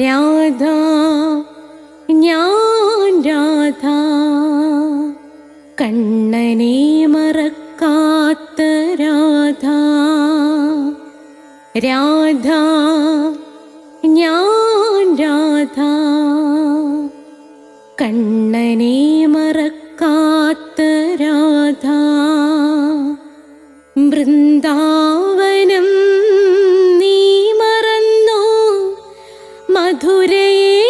രാധ ഞാൻ രാധ കണ്ണനെ മറക്കാത്ത രാധ. രാധ ഞാൻ രാധ കണ്ണനെ മറക്കാത്ത രാധ. വൃന്ദാവനം നീ മറന്നോ, മധുരയെ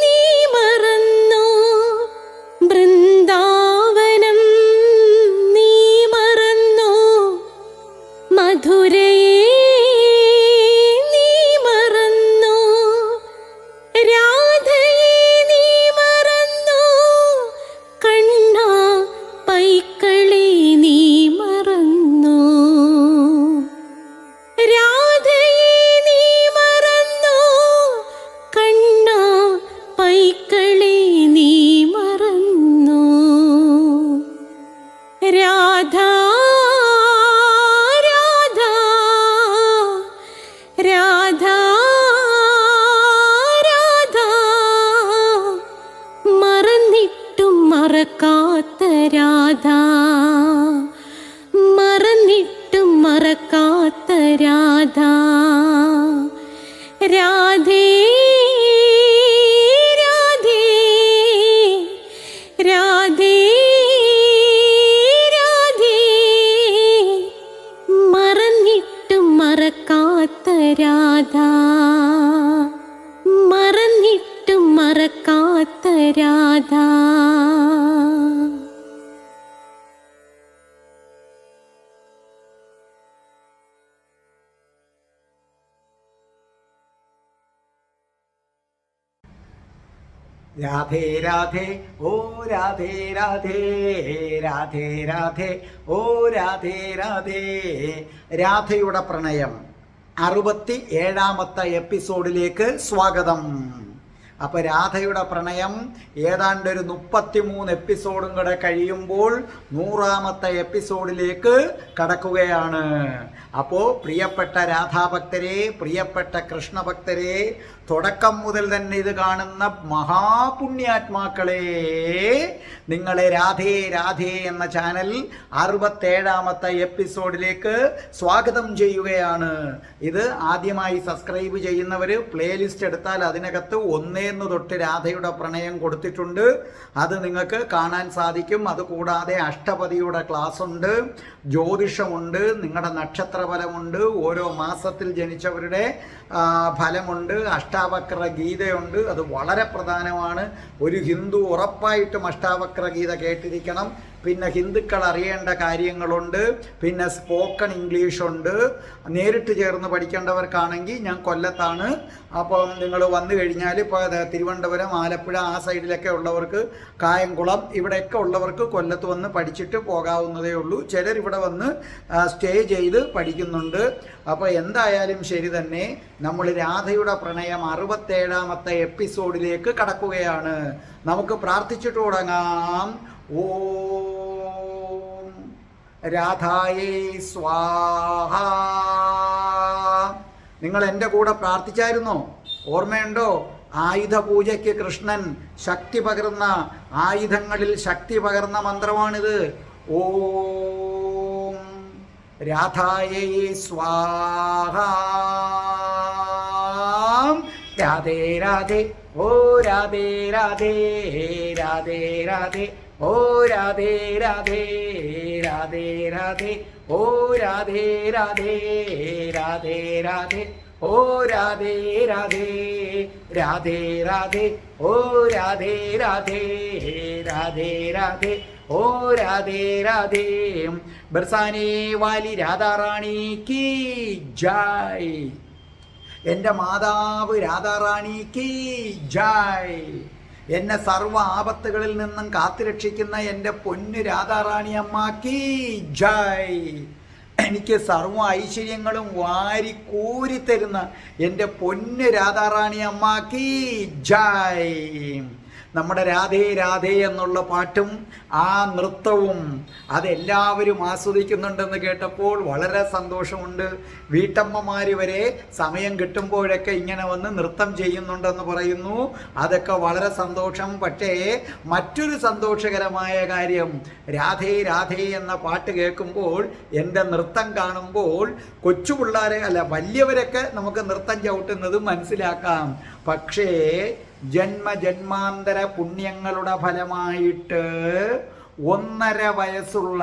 നീ മറന്നോ. വൃന്ദാവനം നീ മറന്നോ, മധുരയെ നീ മറന്നോ. രാധയെ നീ മറന്നോ, കണ്ണാ പൈക്കളെ നീ മറന്നോ. രാധയെ നീ മറന്നോ, കണ്ണാ പൈക്കളെ നീ മറന്നോ. രാധ രാധ രാധ രാധ മറന്നിട്ടും മറക്കാത്ത രാധ. മറന്നിട്ടും മറക്കാത്ത രാധ. രാധേ രാധേ രാധേ രാധേ മറന്നിട്ടും മറക്കാത്ത രാധ. മറന്നിട്ടും മറക്കാത്ത രാധ. രാധേ രാധേ ഓ രാധേ രാധേ രാധേ രാധേ ഓ രാധേ രാധേ. രാധയുടെ പ്രണയം 67ാമത്തെ എപ്പിസോഡിലേക്ക് സ്വാഗതം. അപ്പോൾ രാധയുടെ പ്രണയം ഏതാണ്ട് ഒരു 33 എപ്പിസോഡും കൂടെ കഴിയുമ്പോൾ 100ാമത്തെ എപ്പിസോഡിലേക്ക് കടക്കുകയാണ്. അപ്പോൾ പ്രിയപ്പെട്ട രാധാഭക്തരെ, പ്രിയപ്പെട്ട കൃഷ്ണഭക്തരെ, തുടക്കം മുതൽ തന്നെ ഇത് കാണുന്ന മഹാപുണ്യാത്മാക്കളെ, നിങ്ങളെ രാധേ രാധേ എന്ന ചാനൽ 67ാമത്തെ എപ്പിസോഡിലേക്ക് സ്വാഗതം ചെയ്യുകയാണ്. ഇത് ആദ്യമായി സബ്സ്ക്രൈബ് ചെയ്യുന്നവർ പ്ലേലിസ്റ്റ് എടുത്താൽ അതിനകത്ത് 1 തൊട്ട് രാധയുടെ പ്രണയം കൊടുത്തിട്ടുണ്ട്. അത് നിങ്ങൾക്ക് കാണാൻ സാധിക്കും. അതുകൂടാതെ അഷ്ടപതിയുടെ ക്ലാസ് ഉണ്ട്, ജ്യോതിഷമുണ്ട്, നിങ്ങളുടെ നക്ഷത്രഫലമുണ്ട്, ഓരോ മാസത്തിൽ ജനിച്ചവരുടെ ഫലമുണ്ട്, അഷ്ടാവക്ര ഗീതയുണ്ട്. അത് വളരെ പ്രധാനമാണ്. ഒരു ഹിന്ദു ഉറപ്പായിട്ടും അഷ്ടാവക്ര ഗീത കേട്ടിരിക്കണം. പിന്നെ ഹിന്ദുക്കൾ അറിയേണ്ട കാര്യങ്ങളുണ്ട്. പിന്നെ സ്പോക്കൺ ഇംഗ്ലീഷുണ്ട്. നേരിട്ട് ചേർന്ന് പഠിക്കേണ്ടവർക്കാണെങ്കിൽ ഞാൻ കൊല്ലത്താണ്. അപ്പം നിങ്ങൾ വന്നു കഴിഞ്ഞാൽ ഇപ്പോൾ തിരുവനന്തപുരം, ആലപ്പുഴ ആ സൈഡിലൊക്കെ ഉള്ളവർക്ക്, കായംകുളം ഇവിടെയൊക്കെ ഉള്ളവർക്ക് കൊല്ലത്ത് വന്ന് പഠിച്ചിട്ട് പോകാവുന്നതേ ഉള്ളൂ. ചിലർ ഇവിടെ വന്ന് സ്റ്റേ ചെയ്ത് പഠിക്കുന്നുണ്ട്. അപ്പോൾ എന്തായാലും ശരി തന്നെ, നമ്മൾ രാധയുടെ പ്രണയം 67ാമത്തെ എപ്പിസോഡിലേക്ക് കടക്കുകയാണ്. നമുക്ക് പ്രാർത്ഥിച്ചിട്ട് തുടങ്ങാം. ഓം രാധായേ സ്വാഹ. നിങ്ങൾ എൻ്റെ കൂടെ പ്രാർത്ഥിച്ചായിരുന്നോ? ഓർമ്മയുണ്ടോ? ആയുധ പൂജയ്ക്ക് കൃഷ്ണൻ ശക്തി പകർന്ന, ആയുധങ്ങളിൽ ശക്തി പകർന്ന മന്ത്രമാണിത്. ഓം രാധായേ സ്വാഹ. രാധേ രാധേ ഓ രാധേ രാധേ രാധേ രാധേ ഓ രാധേ രാധേ രാധേ രാധേ ഓ രാധേ രാധേ രാധേ രാധേ ഓ രാധേ രാധേ രാധേ രാധേ ഓ രാധേ രാധേ രാധേ രാധേ ഓ രാധേ രാധേ. ബർസാനെ വാലി രാധാറാണി കീ ജയ്. എൻ്റെ മാതാവ് രാധാറാണിക്ക് ജയ്. എന്നെ സർവ്വ ആപത്തുകളിൽ നിന്നും കാത്തുരക്ഷിക്കുന്ന എൻ്റെ പൊന്നു രാധാറാണി അമ്മക്ക് ജയ്. എനിക്ക് സർവ്വ ഐശ്വര്യങ്ങളും വാരിക്കോരി തരുന്ന എൻ്റെ പൊന്നു രാധാറാണി അമ്മക്ക് ജയ്. നമ്മുടെ രാധേ രാധേ എന്നുള്ള പാട്ടും ആ നൃത്തവും അതെല്ലാവരും ആസ്വദിക്കുന്നുണ്ടെന്ന് കേട്ടപ്പോൾ വളരെ സന്തോഷമുണ്ട്. വീട്ടമ്മമാർ വരെ സമയം കിട്ടുമ്പോഴൊക്കെ ഇങ്ങനെ വന്ന് നൃത്തം ചെയ്യുന്നുണ്ടെന്ന് പറയുന്നു. അതൊക്കെ വളരെ സന്തോഷം. പക്ഷേ മറ്റൊരു സന്തോഷകരമായ കാര്യം, രാധേ രാധേ എന്ന പാട്ട് കേൾക്കുമ്പോൾ എൻ്റെ നൃത്തം കാണുമ്പോൾ കൊച്ചു പിള്ളേരെ അല്ല വലിയവരൊക്കെ നമുക്ക് നൃത്തം ചവിട്ടുന്നത് മനസ്സിലാക്കാം. പക്ഷേ ജന്മജന്മാന്തര പുണ്യങ്ങളുടെ ഫലമായിട്ട് 1.5 വയസ്സുള്ള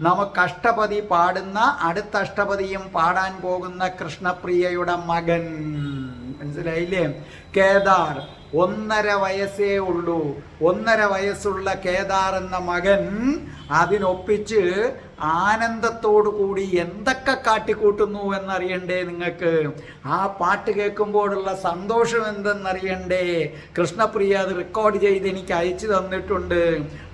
നമുക്ക് അഷ്ടപതി പാടുന്ന അടുത്ത അഷ്ടപതിയും പാടാൻ പോകുന്ന കൃഷ്ണപ്രിയയുടെ മകൻ, മനസ്സിലായില്ലേ, കേദാർ, 1.5 വയസ്സേ ഉള്ളൂ. 1.5 വയസ്സുള്ള കേദാർ എന്ന മകൻ അതിനൊപ്പിച്ച് ആനന്ദത്തോടു കൂടി എന്തൊക്കെ കാട്ടിക്കൂട്ടുന്നു എന്നറിയണ്ടേ നിങ്ങൾക്ക്? ആ പാട്ട് കേൾക്കുമ്പോഴുള്ള സന്തോഷം എന്തെന്നറിയണ്ടേ? കൃഷ്ണപ്രിയ അത് റെക്കോർഡ് ചെയ്ത് എനിക്ക് അയച്ചു തന്നിട്ടുണ്ട്.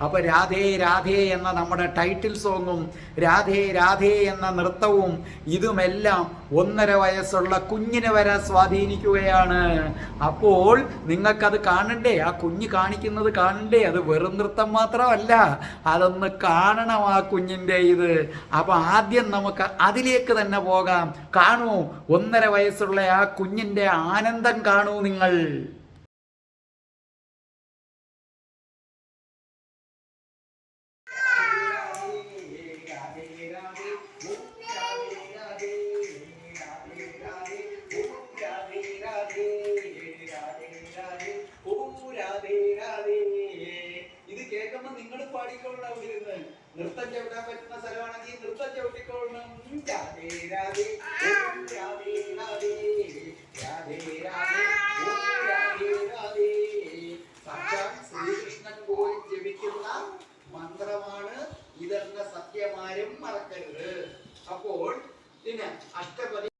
അപ്പോൾ രാധേ രാധേ എന്ന നമ്മുടെ ടൈറ്റിൽ സോങ്ങും രാധേ രാധേ എന്ന നൃത്തവും ഇതുമെല്ലാം 1.5 വയസ്സുള്ള കുഞ്ഞിനെ വരെ സ്വാധീനിക്കുകയാണ്. അപ്പോൾ നിങ്ങൾക്കത് കാണണ്ടേ? ആ കുഞ്ഞ് കാണിക്കുന്നത് കാണണ്ടേ? അത് വെറും നൃത്തം മാത്രമല്ല, അതൊന്ന് കാണണം ആ കുഞ്ഞിൻ്റെ ഇത്. അപ്പൊ ആദ്യം നമുക്ക് അതിലേക്ക് തന്നെ പോകാം. കാണൂ, 1.5 വയസ്സുള്ള ആ കുഞ്ഞിന്റെ ആനന്ദം കാണൂ നിങ്ങൾ. ഇത് കേൾക്കുമ്പോ നിങ്ങൾ പാടിക്കൊള്ളണം. അവിടെ ഇരുന്ന് നൃത്തം ചവിട്ടാൻ പറ്റുന്ന സ്ഥലമാണെങ്കിൽ നൃത്തം ചവിട്ടിക്കൊള്ളണം. രാധേ രാധേ രാധേ രാധേ രാധേ രാധേ രാധേ രാധേ. സാക്ഷാൽ ശ്രീകൃഷ്ണൻ പോയി ജപിക്കുന്ന മന്ത്രമാണ് ഇതെന്ന സത്യമാരും മറക്കരുത്. അപ്പോൾ പിന്നെ അഷ്ടപതി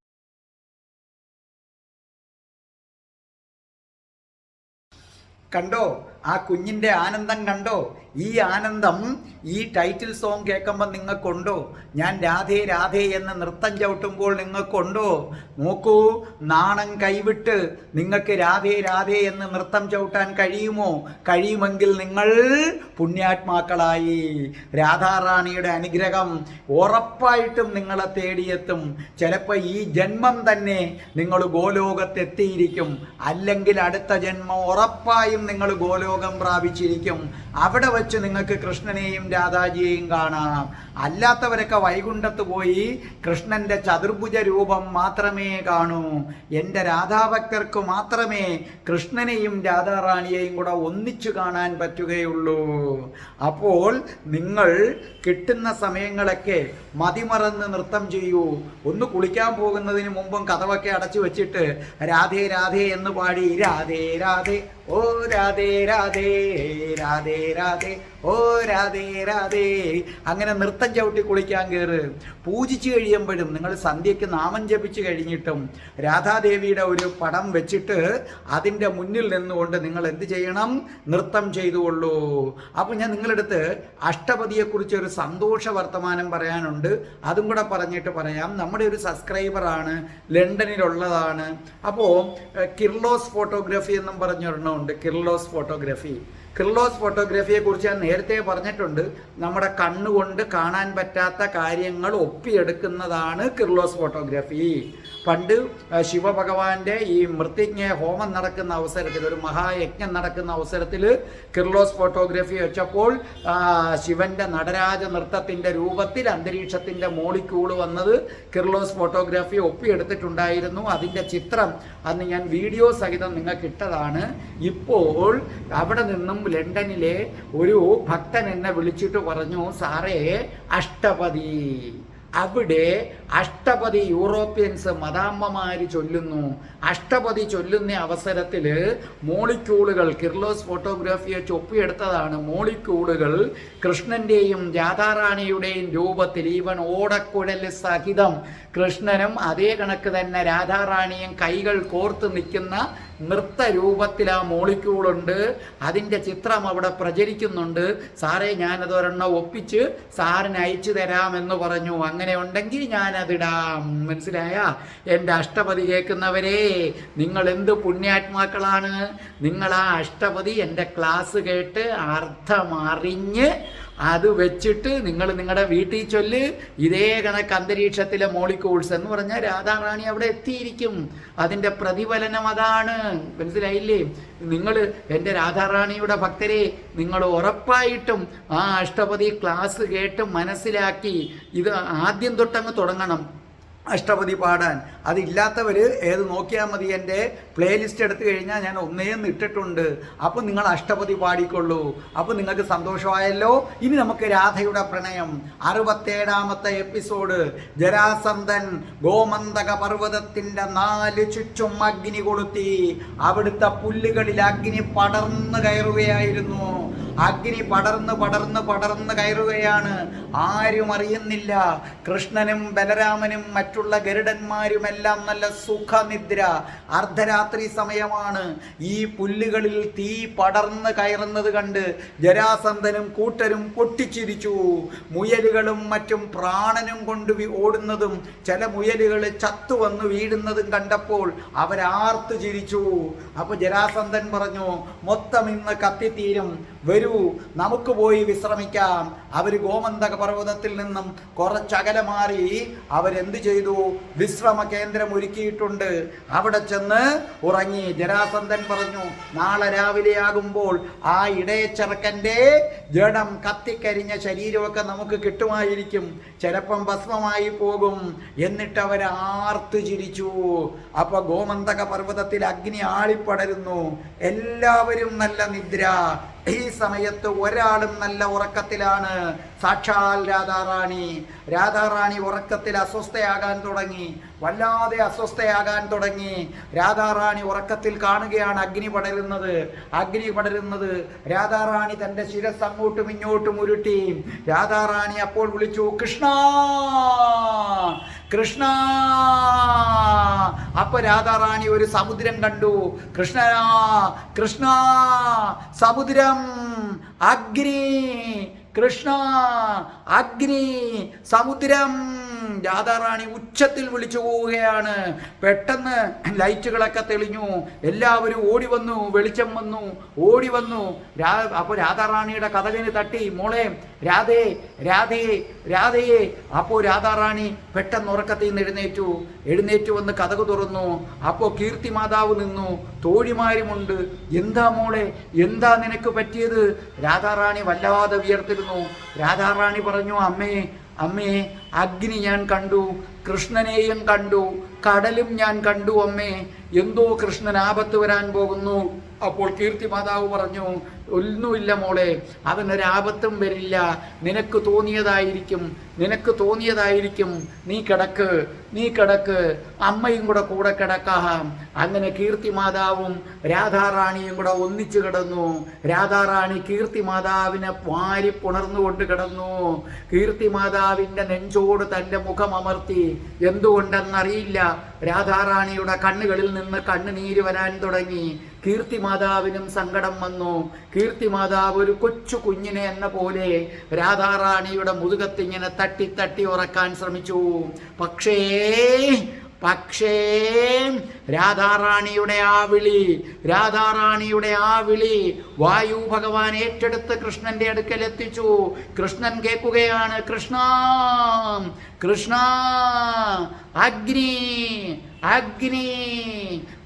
കണ്ടോ? ആ കുഞ്ഞിൻ്റെ ആനന്ദം കണ്ടോ? ഈ ആനന്ദം ഈ ടൈറ്റിൽ സോങ് കേൾക്കുമ്പോൾ നിങ്ങൾക്കുണ്ടോ? ഞാൻ രാധേ രാധേ എന്ന് നൃത്തം ചവിട്ടുമ്പോൾ നിങ്ങൾക്കുണ്ടോ? നോക്കൂ, നാണം കൈവിട്ട് നിങ്ങൾക്ക് രാധേ രാധേ എന്ന് നൃത്തം ചവിട്ടാൻ കഴിയുമോ? കഴിയുമെങ്കിൽ നിങ്ങൾ പുണ്യാത്മാക്കളായി. രാധാറാണിയുടെ അനുഗ്രഹം ഉറപ്പായിട്ടും നിങ്ങളെ തേടിയെത്തും. ചിലപ്പോൾ ഈ ജന്മം തന്നെ നിങ്ങൾ ഗോലോകത്തെത്തിയിരിക്കും. അല്ലെങ്കിൽ അടുത്ത ജന്മം ഉറപ്പായും നിങ്ങൾ ഗോലോകം പ്രാപിച്ചിരിക്കും. അവിടെ വെച്ച് നിങ്ങൾക്ക് കൃഷ്ണനെയും രാധാജിയെയും കാണാം. അല്ലാത്തവരൊക്കെ വൈകുണ്ഠത്ത് പോയി കൃഷ്ണന്റെ ചതുർഭുജ രൂപം മാത്രമേ കാണൂ. എൻ്റെ രാധാഭക്തർക്ക് മാത്രമേ കൃഷ്ണനെയും രാധാറാണിയെയും കൂടെ ഒന്നിച്ചു കാണാൻ പറ്റുകയുള്ളൂ. അപ്പോൾ നിങ്ങൾ കിട്ടുന്ന സമയങ്ങളൊക്കെ മതിമറന്ന് നൃത്തം ചെയ്യൂ. ഒന്ന് കുളിക്കാൻ പോകുന്നതിന് മുമ്പും കതവൊക്കെ അടച്ചു വെച്ചിട്ട് രാധേ രാധേ എന്ന് പാടി രാധേ രാധേ ഓ രാധേ രാധേ രാധേ രാധേ ഓ രാധേ രാധേ അങ്ങനെ നൃത്തം ചവിട്ടി കുളിക്കാൻ കയറ്. പൂജിച്ചു കഴിയുമ്പോഴും നിങ്ങൾ സന്ധ്യയ്ക്ക് നാമം ജപിച്ച് കഴിഞ്ഞിട്ടും രാധാദേവിയുടെ ഒരു പടം വെച്ചിട്ട് അതിൻ്റെ മുന്നിൽ നിന്നുകൊണ്ട് നിങ്ങൾ എന്ത് ചെയ്യണം? നൃത്തം ചെയ്തുകൊള്ളൂ. അപ്പോൾ ഞാൻ നിങ്ങളടുത്ത് അഷ്ടപതിയെക്കുറിച്ച് ഒരു സന്തോഷ വർത്തമാനം പറയാനുണ്ട്. അതും കൂടെ പറഞ്ഞിട്ട് പറയാം. നമ്മുടെ ഒരു സബ്സ്ക്രൈബറാണ്, ലണ്ടനിലുള്ളതാണ്. അപ്പോൾ കിർലോസ് ഫോട്ടോഗ്രാഫി എന്നും പറഞ്ഞൊരെണ്ണമുണ്ട്. കിർലോസ് ഫോട്ടോഗ്രാഫിയെ കുറിച്ച് ഞാൻ നേരത്തെ പറഞ്ഞിട്ടുണ്ട്. നമ്മുടെ കണ്ണുകൊണ്ട് കാണാൻ പറ്റാത്ത കാര്യങ്ങൾ ഒപ്പിയെടുക്കുന്നതാണ് കിർലോസ് ഫോട്ടോഗ്രാഫി. പണ്ട് ശിവഭഗവാന്റെ ഈ മൃത്യുജ്ഞ ഹോമം നടക്കുന്ന അവസരത്തിൽ, ഒരു മഹായജ്ഞം നടക്കുന്ന അവസരത്തിൽ കിർലോസ് ഫോട്ടോഗ്രാഫി വെച്ചപ്പോൾ ശിവന്റെ നടരാജ നൃത്തത്തിന്റെ രൂപത്തിൽ അന്തരീക്ഷത്തിന്റെ മോളിക്യൂള് വന്നത് കിർലോസ് ഫോട്ടോഗ്രാഫി ഒപ്പിയെടുത്തിട്ടുണ്ടായിരുന്നു. അതിൻ്റെ ചിത്രം അന്ന് ഞാൻ വീഡിയോ സഹിതം നിങ്ങൾക്ക് ഇട്ടതാണ്. ഇപ്പോൾ അവിടെ നിന്നും ലണ്ടനിലെ ഒരു ഭക്തൻ എന്നെ വിളിച്ചിട്ട് പറഞ്ഞു, സാറേ അഷ്ടപതി, അവിടെ അഷ്ടപതി യൂറോപ്യൻസ് മദാമ്മമാര് ചൊല്ലുന്നു. അഷ്ടപതി ചൊല്ലുന്ന അവസരത്തിൽ മോളിക്യൂളുകൾ, കിർലോസ് ഫോട്ടോഗ്രാഫിയെ ചൊപ്പിയെടുത്തതാണ്, മോളിക്യൂളുകൾ കൃഷ്ണന്റെയും രാധാറാണിയുടെയും രൂപത്തിൽ, ഈവൻ ഓടക്കുഴൽ സഹിതം കൃഷ്ണനും അതേ കണക്ക് തന്നെ രാധാറാണിയും കൈകൾ കോർത്ത് നിൽക്കുന്ന നൃത്തരൂപത്തിൽ ആ മോളിക്യൂളുണ്ട്. അതിൻ്റെ ചിത്രം അവിടെ പ്രചരിക്കുന്നുണ്ട്. സാറേ ഞാനതൊരെണ്ണം ഒപ്പിച്ച് സാറിന് അയച്ചു തരാമെന്ന് പറഞ്ഞു. അങ്ങനെ ഉണ്ടെങ്കിൽ ഞാനതിടാം. മനസ്സിലായ എൻ്റെ അഷ്ടപതി കേൾക്കുന്നവരെ? നിങ്ങൾ എന്ത് പുണ്യാത്മാക്കളാണ്! നിങ്ങൾ ആ അഷ്ടപതി എൻ്റെ ക്ലാസ് കേട്ട് അർത്ഥമറിഞ്ഞ് അത് വെച്ചിട്ട് നിങ്ങൾ നിങ്ങളുടെ വീട്ടിൽ ചൊല്ല്. ഇതേ കണക്ക് അന്തരീക്ഷത്തിലെ മോളിക്യൂൾസ് എന്ന് പറഞ്ഞാൽ രാധാറാണി അവിടെ എത്തിയിരിക്കും. അതിൻ്റെ പ്രതിഫലനം അതാണ്. മനസ്സിലായില്ലേ? നിങ്ങൾ എൻ്റെ രാധാറാണിയുടെ ഭക്തരെ, നിങ്ങൾ ഉറപ്പായിട്ടും ആ അഷ്ടപതി ക്ലാസ് കേട്ട് മനസ്സിലാക്കി ഇത് ആദ്യം തൊട്ടങ്ങ് തുടങ്ങണം അഷ്ടപതി പാടാൻ. അതില്ലാത്തവർ ഏത് നോക്കിയാൽ മതി, എൻ്റെ പ്ലേലിസ്റ്റ് എടുത്തു കഴിഞ്ഞാൽ ഞാൻ ഒന്നേന്ന് ഇട്ടിട്ടുണ്ട്. അപ്പോൾ നിങ്ങൾ അഷ്ടപതി പാടിക്കൊള്ളൂ. അപ്പോൾ നിങ്ങൾക്ക് സന്തോഷമായല്ലോ. ഇനി നമുക്ക് രാധയുടെ പ്രണയം 67ാമത്തെ എപ്പിസോഡ്. ജരാസന്ധൻ ഗോമന്തക പർവ്വതത്തിൻ്റെ 4 ചുറ്റും അഗ്നി കൊളുത്തി. അവിടുത്തെ പുല്ലുകളിൽ അഗ്നി പടർന്നു കയറുകയായിരുന്നു. അഗ്നി പടർന്ന് പടർന്ന് പടർന്ന് കയറുകയാണ്. ആരും അറിയുന്നില്ല. കൃഷ്ണനും ബലരാമനും മറ്റുള്ള ഗരുഡന്മാരുമെല്ലാം നല്ല സുഖനിദ്ര. അർദ്ധരാത്രി സമയമാണ്. ഈ പുല്ലുകളിൽ തീ പടർന്ന് കയറുന്നത് കണ്ട് ജരാസന്ധനും കൂട്ടരും പൊട്ടിച്ചിരിച്ചു. മുയലുകളും മറ്റും പ്രാണനും കൊണ്ട് ഓടുന്നതും ചില മുയലുകൾ ചത്തുവന്ന് വീഴുന്നതും കണ്ടപ്പോൾ അവരാർത്തു ചിരിച്ചു. അപ്പൊ ജരാസന്ധൻ പറഞ്ഞു, മൊത്തം ഇന്ന് കത്തിത്തീരും, വരൂ നമുക്ക് പോയി വിശ്രമിക്കാം. അവർ ഗോമന്തക പർവ്വതത്തിൽ നിന്നും കുറച്ചകലെ മാറി അവരെന്ത് ചെയ്തു? വിശ്രമ കേന്ദ്രം ഒരുക്കിയിട്ടുണ്ട്. അവിടെ ചെന്ന് ഉറങ്ങി. ജരാസന്ധൻ പറഞ്ഞു, നാളെ രാവിലെ ആകുമ്പോൾ ആ ഇടയച്ചെറുക്കൻ്റെ ജഡം കത്തിക്കരിഞ്ഞ ശരീരമൊക്കെ നമുക്ക് കിട്ടുമായിരിക്കും. ചിലപ്പം ഭസ്മമായി പോകും. എന്നിട്ട് അവർ ആർത്തു ചിരിച്ചു. അപ്പൊ ഗോമന്തക പർവ്വതത്തിൽ അഗ്നി ആളിപ്പടരുന്നു. എല്ലാവരും നല്ല നിദ്ര. ഈ സമയത്ത് ഒരാളും നല്ല ഉറക്കത്തിലാണ്. സാക്ഷാൽ രാധാറാണി. രാധാറാണി ഉറക്കത്തിൽ അസ്വസ്ഥയാകാൻ തുടങ്ങി. വല്ലാതെ അസ്വസ്ഥയാകാൻ തുടങ്ങി. രാധാറാണി ഉറക്കത്തിൽ കാണുകയാണ് അഗ്നി പടരുന്നത്. അഗ്നി പടരുന്നത്. രാധാറാണി തൻ്റെ ശിരസ് അങ്ങോട്ടും ഇങ്ങോട്ടും ഉരുട്ടി. രാധാറാണി അപ്പോൾ വിളിച്ചു, കൃഷ്ണ കൃഷ്ണ. അപ്പൊ രാധാറാണി ഒരു സമുദ്രം കണ്ടു. കൃഷ്ണ കൃഷ്ണ, സമുദ്രം, അഗ്നി, കൃഷ്ണ, അഗ്നി, സമുദ്രം. രാധാറാണി ഉച്ചത്തിൽ വിളിച്ചു പോവുകയാണ്. പെട്ടെന്ന് ലൈറ്റുകളൊക്കെ തെളിഞ്ഞു. എല്ലാവരും ഓടി വന്നു. വെളിച്ചം വന്നു, ഓടി വന്നു. അപ്പോൾ രാധാറാണിയുടെ കതകിന് തട്ടി, മോളെ രാധേ രാധേ രാധയെ. അപ്പോൾ രാധാറാണി പെട്ടെന്ന് ഉറക്കത്തിൽ നിന്ന് എഴുന്നേറ്റു വന്ന് കതക് തുറന്നു. അപ്പോൾ കീർത്തി മാതാവ് നിന്നു. തോഴിമാരുമുണ്ട്. എന്താ മോളെ, എന്താ നിനക്ക് പറ്റിയത്? രാധാറാണി വല്ലാതെ വിയർത്തിരുന്നു. രാധാറാണി പറഞ്ഞു, അമ്മേ അഗ്നി ഞാൻ കണ്ടു, കൃഷ്ണനെയും കണ്ടു, കടലും ഞാൻ കണ്ടു അമ്മേ. എന്തോ കൃഷ്ണൻ ആപത്ത് വരാൻ പോകുന്നു. അപ്പോൾ കീർത്തി മാതാവ് പറഞ്ഞു, ഒന്നുമില്ല മോളെ, അവനൊരാപത്തും വരില്ല. നിനക്ക് തോന്നിയതായിരിക്കും. നീ കിടക്ക്, അമ്മയും കൂടെ കിടക്കാം. അങ്ങനെ കീർത്തി മാതാവും രാധാറാണിയും കൂടെ ഒന്നിച്ചു കിടന്നു. രാധാറാണി കീർത്തി മാതാവിനെ വാരി പുണർന്നുകൊണ്ട് കിടന്നു. കീർത്തി മാതാവിൻ്റെ നെഞ്ചോട് തൻ്റെ മുഖം അമർത്തി. എന്തുകൊണ്ടെന്നറിയില്ല, രാധാറാണിയുടെ കണ്ണുകളിൽ നിന്ന് കണ്ണുനീര് വരാൻ തുടങ്ങി. കീർത്തി മാതാവിനും സങ്കടം വന്നു. കീർത്തി മാതാവ് ഒരു കൊച്ചു കുഞ്ഞിനെ എന്ന പോലെ രാധാറാണിയുടെ മുതുകത്തിങ്ങനെ തട്ടി തട്ടി ഉറക്കാൻ ശ്രമിച്ചു. പക്ഷേ രാധാറാണിയുടെ ആ വിളി വായു ഭഗവാൻ ഏറ്റെടുത്ത് കൃഷ്ണന്റെ അടുക്കൽ എത്തിച്ചു. കൃഷ്ണൻ കേൾക്കുകയാണ്, കൃഷ്ണ കൃഷ്ണ, അഗ്നി,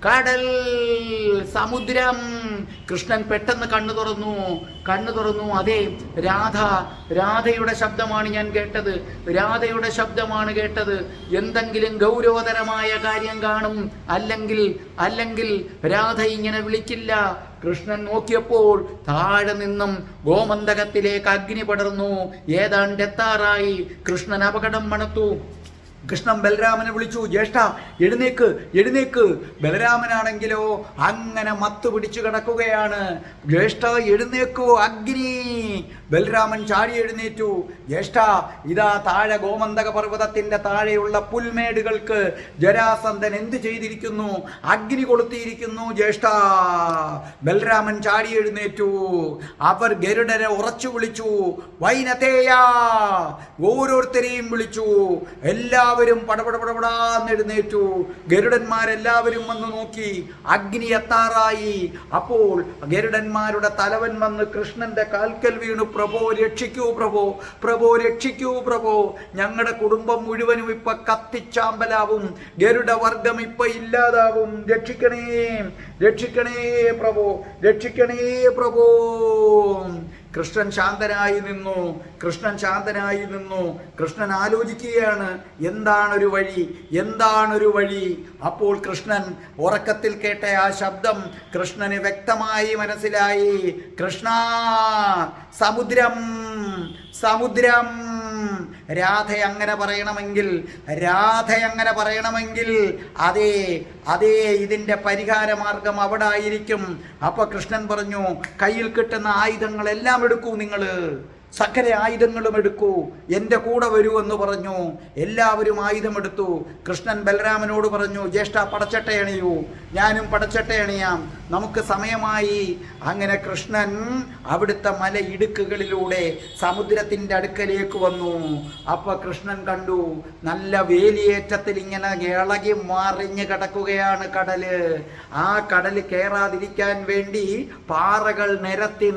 കടൽ, സമുദ്രം. കൃഷ്ണൻ പെട്ടെന്ന് കണ്ണു തുറന്നു. അതെ, രാധയുടെ ശബ്ദമാണ് ഞാൻ കേട്ടത്. രാധയുടെ ശബ്ദമാണ് കേട്ടത്. എന്തെങ്കിലും ഗൗരവതരമായ കാര്യം കാണും. അല്ലെങ്കിൽ രാധ ഇങ്ങനെ വിളിക്കില്ല. കൃഷ്ണൻ നോക്കിയപ്പോൾ താഴെ നിന്നും ഗോമന്തകത്തിലേക്ക് അഗ്നി പടർന്നു. ഏതാണ്ട് എത്താറായി. കൃഷ്ണൻ അപകടം മണത്തു. കൃഷ്ണൻ ബലരാമനെ വിളിച്ചു, ജ്യേഷ്ഠ എഴുന്നേക്ക്. ബലരാമനാണെങ്കിലോ അങ്ങനെ മത്ത് പിടിച്ചു കിടക്കുകയാണ്. ജ്യേഷ്ഠ എഴുന്നേക്കൂ, അഗ്നി ബലരാമൻ ചാടി എഴുന്നേറ്റു. ജ്യേഷ്ഠ, ഇതാ താഴെ ഗോമന്തക പർവ്വതത്തിന്റെ താഴെയുള്ള പുൽമേടുകൾക്ക് ജരാസന്ധൻ എന്ത് ചെയ്തിരിക്കുന്നു? അഗ്നി കൊളുത്തിയിരിക്കുന്നു ജ്യേഷ്ഠ. ബലരാമൻ ചാടി എഴുന്നേറ്റു. അവർ ഗരുഡനെ ഉറച്ചു വിളിച്ചു, വൈനതേയ. ഓരോരുത്തരെയും വിളിച്ചു. എല്ലാവരും പടപടപടപടാന്ന് എഴുന്നേറ്റു. ഗരുഡന്മാരെല്ലാവരും വന്ന് നോക്കി. അഗ്നി എത്താറായി. അപ്പോൾ ഗരുഡന്മാരുടെ തലവൻ വന്ന് കൃഷ്ണന്റെ കാൽക്കൽ വീണു. പ്രഭോ രക്ഷിക്കൂ പ്രഭോ, പ്രഭോ രക്ഷിക്കൂ പ്രഭോ, ഞങ്ങളുടെ കുടുംബം മുഴുവനും ഇപ്പൊ കത്തിച്ചാമ്പലാവും, ഗരുഡവർഗം ഇപ്പൊ ഇല്ലാതാവും, രക്ഷിക്കണേ രക്ഷിക്കണേ പ്രഭോ, രക്ഷിക്കണേ പ്രഭോ. കൃഷ്ണൻ ശാന്തനായി നിന്നു. കൃഷ്ണൻ ശാന്തനായി നിന്നു. കൃഷ്ണൻ ആലോചിക്കുകയാണ്, എന്താണൊരു വഴി, എന്താണൊരു വഴി. അപ്പോൾ കൃഷ്ണൻ ഉറക്കത്തിൽ കേട്ട ആ ശബ്ദം കൃഷ്ണന് വ്യക്തമായി മനസ്സിലായി. കൃഷ്ണ, സമുദ്രം, സമുദ്രം. രാധ അങ്ങനെ പറയണമെങ്കിൽ, രാധ അങ്ങനെ പറയണമെങ്കിൽ അതേ അതേ ഇതിൻ്റെ പരിഹാരമാർഗം അവിടെ ആയിരിക്കും. അപ്പൊ കൃഷ്ണൻ പറഞ്ഞു, കയ്യിൽ കിട്ടുന്ന ആയുധങ്ങളെല്ലാം എടുക്കൂ, നിങ്ങൾ സകല ആയുധങ്ങളും എടുക്കൂ, എൻ്റെ കൂടെ വരൂ എന്ന് പറഞ്ഞു. എല്ലാവരും ആയുധമെടുത്തു. കൃഷ്ണൻ ബലരാമനോട് പറഞ്ഞു, ജ്യേഷ്ഠ പടച്ചട്ട അണിയൂ, ഞാനും പടച്ചട്ട അണിയാം, നമുക്ക് സമയമായി. അങ്ങനെ കൃഷ്ണൻ അവിടുത്തെ മലയിടുക്കുകളിലൂടെ സമുദ്രത്തിൻ്റെ അടുക്കലേക്ക് വന്നു. അപ്പൊ കൃഷ്ണൻ കണ്ടു, നല്ല വേലിയേറ്റത്തിൽ ഇങ്ങനെ ഇളകി മറിഞ്ഞ് കിടക്കുകയാണ് കടല്. ആ കടല് കയറാതിരിക്കാൻ വേണ്ടി പാറകൾ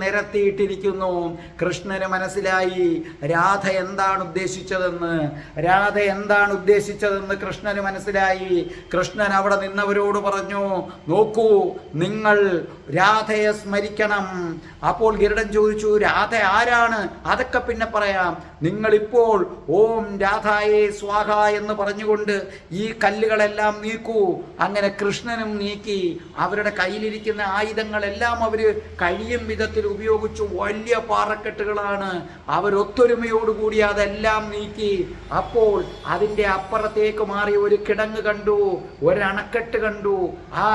നിരത്തിയിട്ടിരിക്കുന്നു. കൃഷ്ണന് മനസ്സിലായി രാധ എന്താണ് ഉദ്ദേശിച്ചതെന്ന്. രാധ എന്താണ് ഉദ്ദേശിച്ചതെന്ന് കൃഷ്ണന് മനസ്സിലായി. കൃഷ്ണൻ അവിടെ നിന്നവരോട് പറഞ്ഞു, നോക്കൂ, നിങ്ങൾ രാധയെ സ്മരിക്കണം. അപ്പോൾ ഗരുഡൻ ചോദിച്ചു, രാധ ആരാണ്? അതൊക്കെ പിന്നെ പറയാം. നിങ്ങളിപ്പോൾ ഓം രാധായേ സ്വാഹ എന്ന് പറഞ്ഞുകൊണ്ട് ഈ കല്ലുകളെല്ലാം നീക്കൂ. അങ്ങനെ കൃഷ്ണനും നീക്കി. അവരുടെ കയ്യിലിരിക്കുന്ന ആയുധങ്ങളെല്ലാം അവർ കഴിയും വിധത്തിൽ ഉപയോഗിച്ചു. വലിയ പാറക്കെട്ടുകളാണ്. അവരൊത്തൊരുമയോടുകൂടി അതെല്ലാം നീക്കി. അപ്പോൾ അതിൻ്റെ അപ്പുറത്തേക്ക് മാറി ഒരു കിടങ്ങ് കണ്ടു, ഒരണക്കെട്ട് കണ്ടു. ആ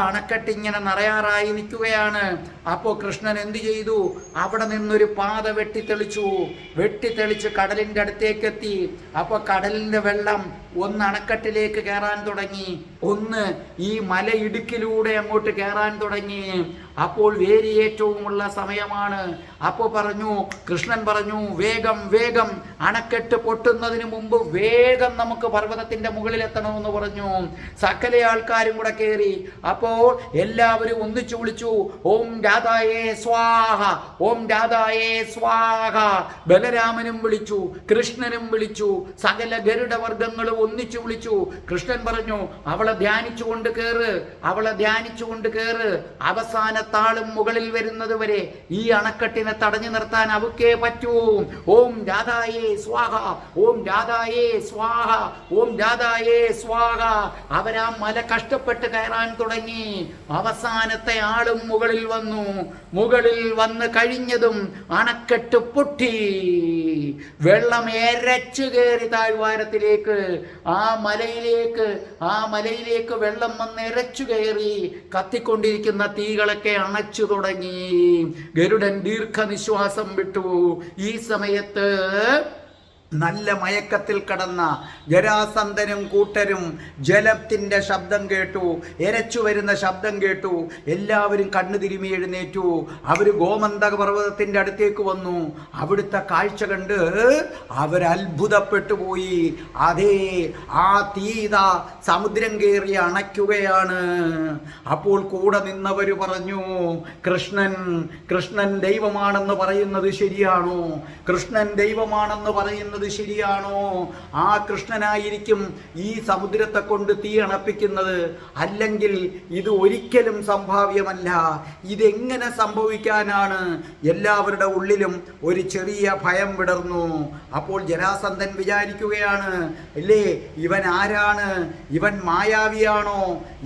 അണക്കെട്ട് ഇങ്ങനെ നിറയാറായി നിൽക്കുകയാണ്. അപ്പോൾ കൃഷ്ണൻ എന്ത് ചെയ്തു? അവിടെ നിന്നൊരു പാത വെട്ടിത്തെളിച്ച് കടലിൻ്റെ അടുത്തേക്ക് എത്തി. അപ്പോൾ കടലിൻ്റെ വെള്ളം ഒന്ന് അണക്കെട്ടിലേക്ക് കയറാൻ തുടങ്ങി, ഒന്ന് ഈ മലയിടുക്കിലൂടെ അങ്ങോട്ട് കയറാൻ തുടങ്ങി. അപ്പോൾ വേലിയേറ്റവുമുള്ള സമയമാണ്. അപ്പോൾ കൃഷ്ണൻ പറഞ്ഞു, വേഗം വേഗം, അണക്കെട്ട് പൊട്ടുന്നതിന് മുമ്പ് വേഗം നമുക്ക് പർവ്വതത്തിന്റെ മുകളിലെത്തണമെന്ന് പറഞ്ഞു. സകല ആൾക്കാരും കൂടെ കയറി. അപ്പോൾ എല്ലാവരും ഒന്നിച്ചു വിളിച്ചു, ഓം രാധായേ സ്വാഹ, ഓം രാധായേ സ്വാഹ. ബലരാമനും വിളിച്ചു, കൃഷ്ണനും വിളിച്ചു, സകല ഗരുഡവർഗങ്ങളും ഒന്നിച്ചു വിളിച്ചു. കൃഷ്ണൻ പറഞ്ഞു, അവളെ ധ്യാനിച്ചുകൊണ്ട് കയറ്, അവളെ ധ്യാനിച്ചുകൊണ്ട് കയറ്. അവസാന താളും മുകളിൽ വരുന്നത് വരെ ഈ അണക്കെട്ടിനെ തടഞ്ഞു നിർത്താൻ അവക്കേ പറ്റൂ. ഓം രാധായേ സ്വാഹ, ഓം രാധായേ സ്വാഹ, ഓം രാധായേ സ്വാഹ. അവരാ മല കഷ്ടപ്പെട്ട് കയറാൻ തുടങ്ങി. അവസാനത്തെ ആളും മുകളിൽ വന്ന് കഴിഞ്ഞതും അണക്കെട്ട് പൊട്ടി. വെള്ളം എരച്ചു കയറി താഴ്വാരത്തിലേക്ക്. ആ മലയിലേക്ക് വെള്ളം വന്ന് എരച്ചു കയറി. കത്തിക്കൊണ്ടിരിക്കുന്ന തീകളൊക്കെ അണച്ചു തുടങ്ങി. ഗരുഡൻ ദീർഘനിശ്വാസം വിട്ടു. ഈ സമയത്ത് നല്ല മയക്കത്തിൽ കടന്ന ജരാസന്ധനും കൂട്ടരും ജലത്തിൻ്റെ ശബ്ദം കേട്ടു, എരച്ചു വരുന്ന ശബ്ദം കേട്ടു. എല്ലാവരും കണ്ണു തിരുമി എഴുന്നേറ്റു. അവർ ഗോമന്തക പർവ്വതത്തിൻ്റെ അടുത്തേക്ക് വന്നു. അവിടുത്തെ കാഴ്ച കണ്ട് അവരത്ഭുതപ്പെട്ടു പോയി. അതേ, ആ തീത സമുദ്രം കയറി അണയ്ക്കുകയാണ്. അപ്പോൾ കൂടെ നിന്നവർ പറഞ്ഞു, കൃഷ്ണൻ ദൈവമാണെന്ന് പറയുന്നത് ശരിയാണോ? കൃഷ്ണൻ ദൈവമാണെന്ന് പറയുന്നത് ശരിയാണോ? ആ കൃഷ്ണനായിരിക്കും ഈ സമുദ്രത്തെ കൊണ്ട് തീ അണപ്പിക്കുന്നത്. അല്ലെങ്കിൽ ഇത് ഒരിക്കലും സംഭാവ്യമല്ല. ഇതെങ്ങനെ സംഭവിക്കാനാണ്? എല്ലാവരുടെ ഉള്ളിലും ഒരു ചെറിയ ഭയം വിടർന്നു. അപ്പോൾ ജരാസന്ധൻ വിചാരിക്കുകയാണ്, അല്ലേ, ഇവൻ ആരാണ്? ഇവൻ മായാവിയാണോ?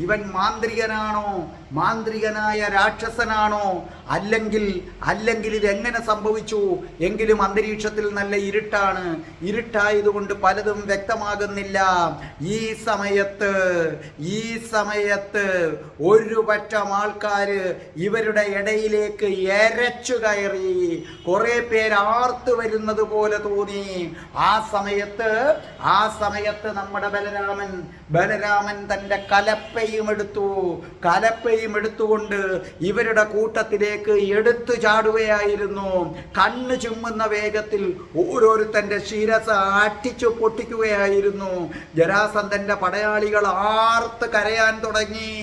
ഇവൻ മാന്ത്രികനാണോ? മാന്ത്രികനായ രാക്ഷസനാണോ? അല്ലെങ്കിൽ ഇതെങ്ങനെ സംഭവിച്ചു? എങ്കിലും അന്തരീക്ഷത്തിൽ നല്ല ഇരുട്ടാണ്. ഇരുട്ടായതുകൊണ്ട് പലതും വ്യക്തമാകുന്നില്ല. ഈ സമയത്ത് ഒരു പറ്റം ആൾക്കാർ ഇവരുടെ ഇടയിലേക്ക് എരച്ചു കയറി. കുറെ പേര് ആർത്തു വരുന്നത് പോലെ തോന്നി. ആ സമയത്ത് നമ്മുടെ ബലരാമൻ തൻ്റെ കലപ്പയും എടുത്തുകൊണ്ട് ഇവരുടെ കൂട്ടത്തിലേക്ക് എടുത്തു ചാടുകയായിരുന്നു. കണ്ണ് ചുമ്മുന്ന വേഗത്തിൽ ഓരോരുത്തന്റെ ശിരസ് അട്ടിച്ചു പൊട്ടിക്കുകയായിരുന്നു. ജരാസന്ധന്റെ പടയാളികൾ ആർത്ത് കരയാൻ തുടങ്ങി.